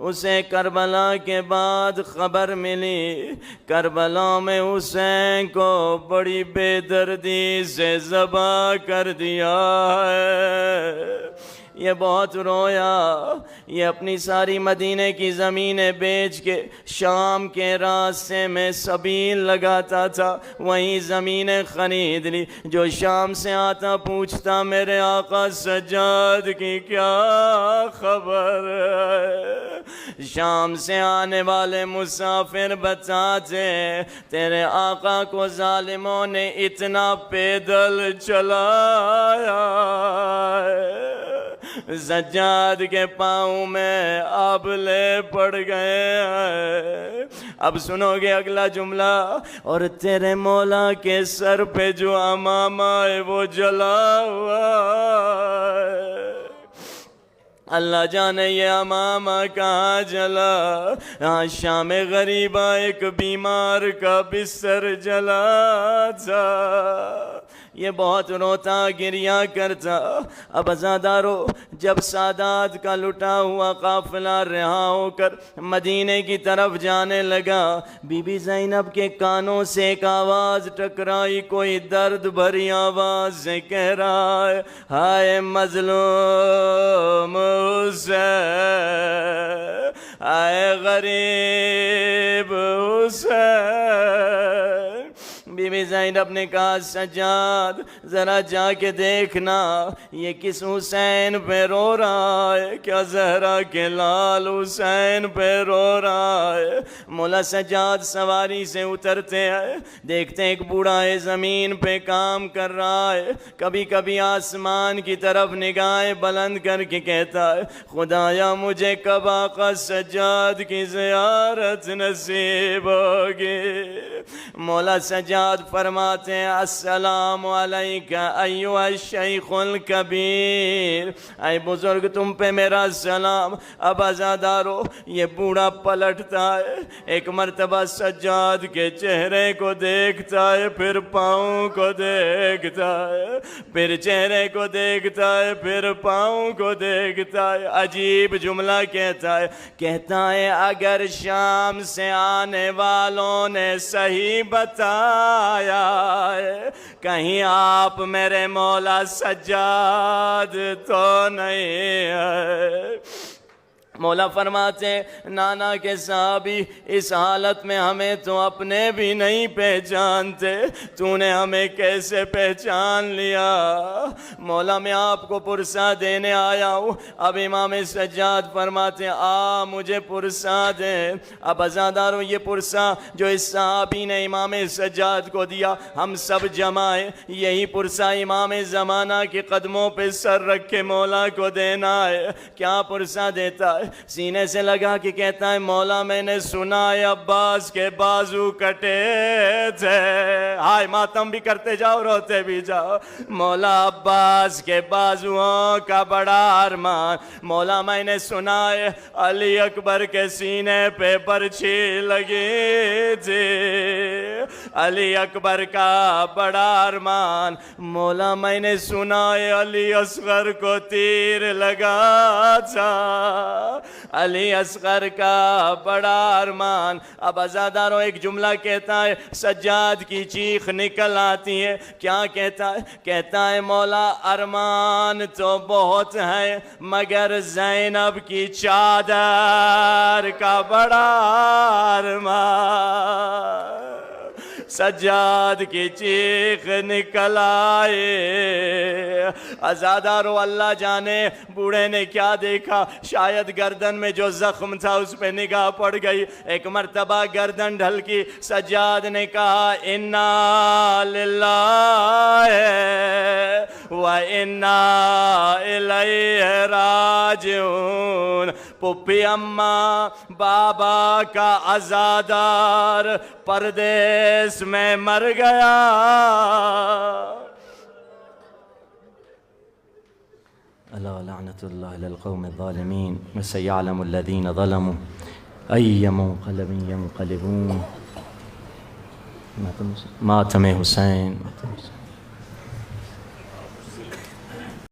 Speaker 1: اسے کربلا کے بعد خبر ملی کربلا میں حسین کو بڑی بے دردی سے ذبح کر دیا ہے۔ یہ بہت رویا، یہ اپنی ساری مدینے کی زمینیں بیچ کے شام کے راستے میں سبیل لگاتا تھا، وہیں زمینیں خرید لی۔ جو شام سے آتا پوچھتا میرے آقا سجاد کی کیا خبر ہے؟ شام سے آنے والے مسافر بتاتے تیرے آقا کو ظالموں نے اتنا پیدل چلایا ہے، سجاد کے پاؤں میں آبلے پڑ گئے ہیں۔ اب سنو گے اگلا جملہ، اور تیرے مولا کے سر پہ جو امامہ ہے وہ جلا ہوا ہے۔ اللہ جانے یہ امامہ کہاں جلا، شام غریبہ ایک بیمار کا بستر جلا تھا، یہ بہت روتا گریا کرتا۔ اب عزادارو جب سادات کا لٹا ہوا قافلہ رہا ہو کر مدینے کی طرف جانے لگا، بی بی زینب کے کانوں سے ایک آواز ٹکرائی، کوئی درد بھری آواز سے کہہ رہا ہے، ہائے مظلوم حسین، ہائے غریب حسین۔ بی بی زینب نے کہا سجاد ذرا جا کے دیکھنا یہ کس حسین پہ رو رہا ہے، کیا زہرا کے لال حسین پہ رو رہا ہے۔ مولا سجاد سواری سے اترتے ہیں، دیکھتے ایک بوڑھا ہے زمین پہ کام کر رہا ہے، کبھی کبھی آسمان کی طرف نگاہیں بلند کر کے کہتا ہے، خدایا مجھے کب آقا سجاد کی زیارت نصیب ہوگی۔ مولا سجاد فرماتے ہیں السلام علیکہ ایھا الشیخ الکبیر، اے بزرگ تم پہ میرا سلام۔ اب عزادارو یہ بوڑھا پلٹتا ہے، ایک مرتبہ سجاد کے چہرے کو دیکھتا ہے، پھر پاؤں کو دیکھتا ہے، پھر چہرے کو دیکھتا ہے، پھر پاؤں کو دیکھتا ہے، عجیب جملہ کہتا ہے اگر شام سے آنے والوں نے صحیح بتایا ہے کہیں آپ میرے مولا سجاد تو نہیں ہے۔ مولا فرماتے نانا کے صحابی اس حالت میں ہمیں تو اپنے بھی نہیں پہچانتے، تو نے ہمیں کیسے پہچان لیا؟ مولا میں آپ کو پرسہ دینے آیا ہوں۔ اب امام سجاد فرماتے مجھے پرسہ دیں۔ اب عزاداروں یہ پرسہ جو اس صحابی نے امام سجاد کو دیا ہم سب جمع ہیں، یہی پرسہ امام زمانہ کے قدموں پہ سر رکھ کے مولا کو دینا ہے۔ کیا پرسہ دیتا ہے؟ سینے سے لگا کے کہتا ہے مولا میں نے سنا ہے عباس کے بازو کٹے تھے، ہائے ماتم بھی کرتے جاؤ روتے بھی جاؤ۔ مولا عباس کے بازوؤں کا بڑا ارمان، مولا میں نے سنا ہے علی اکبر کے سینے پہ برچھی لگی تھی، علی اکبر کا بڑا ارمان۔ مولا میں نے سنا ہے علی اصغر کو تیر لگا تھا، علی اصغر کا بڑا ارمان۔ اب عزاداروں ایک جملہ کہتا ہے، سجاد کی چیخ نکل آتی ہے، کیا کہتا ہے؟ کہتا ہے مولا ارمان تو بہت ہے مگر زینب کی چادر کا بڑا ارمان۔ سجاد کی چیخ نکل آئے۔ عزادارو اللہ جانے بوڑھے نے کیا دیکھا، شاید گردن میں جو زخم تھا اس پہ نگاہ پڑ گئی، ایک مرتبہ گردن ڈھل کی، سجاد نے کہا انا للہ و انا الیہ راجعون۔ پپی اماں بابا کا عزادار پردیس میں مر گیا۔ الا لعنت اللہ علی القوم الظالمین وسیعلم الذین ظلموا ای منقلب ینقلبون۔ ماتم حسین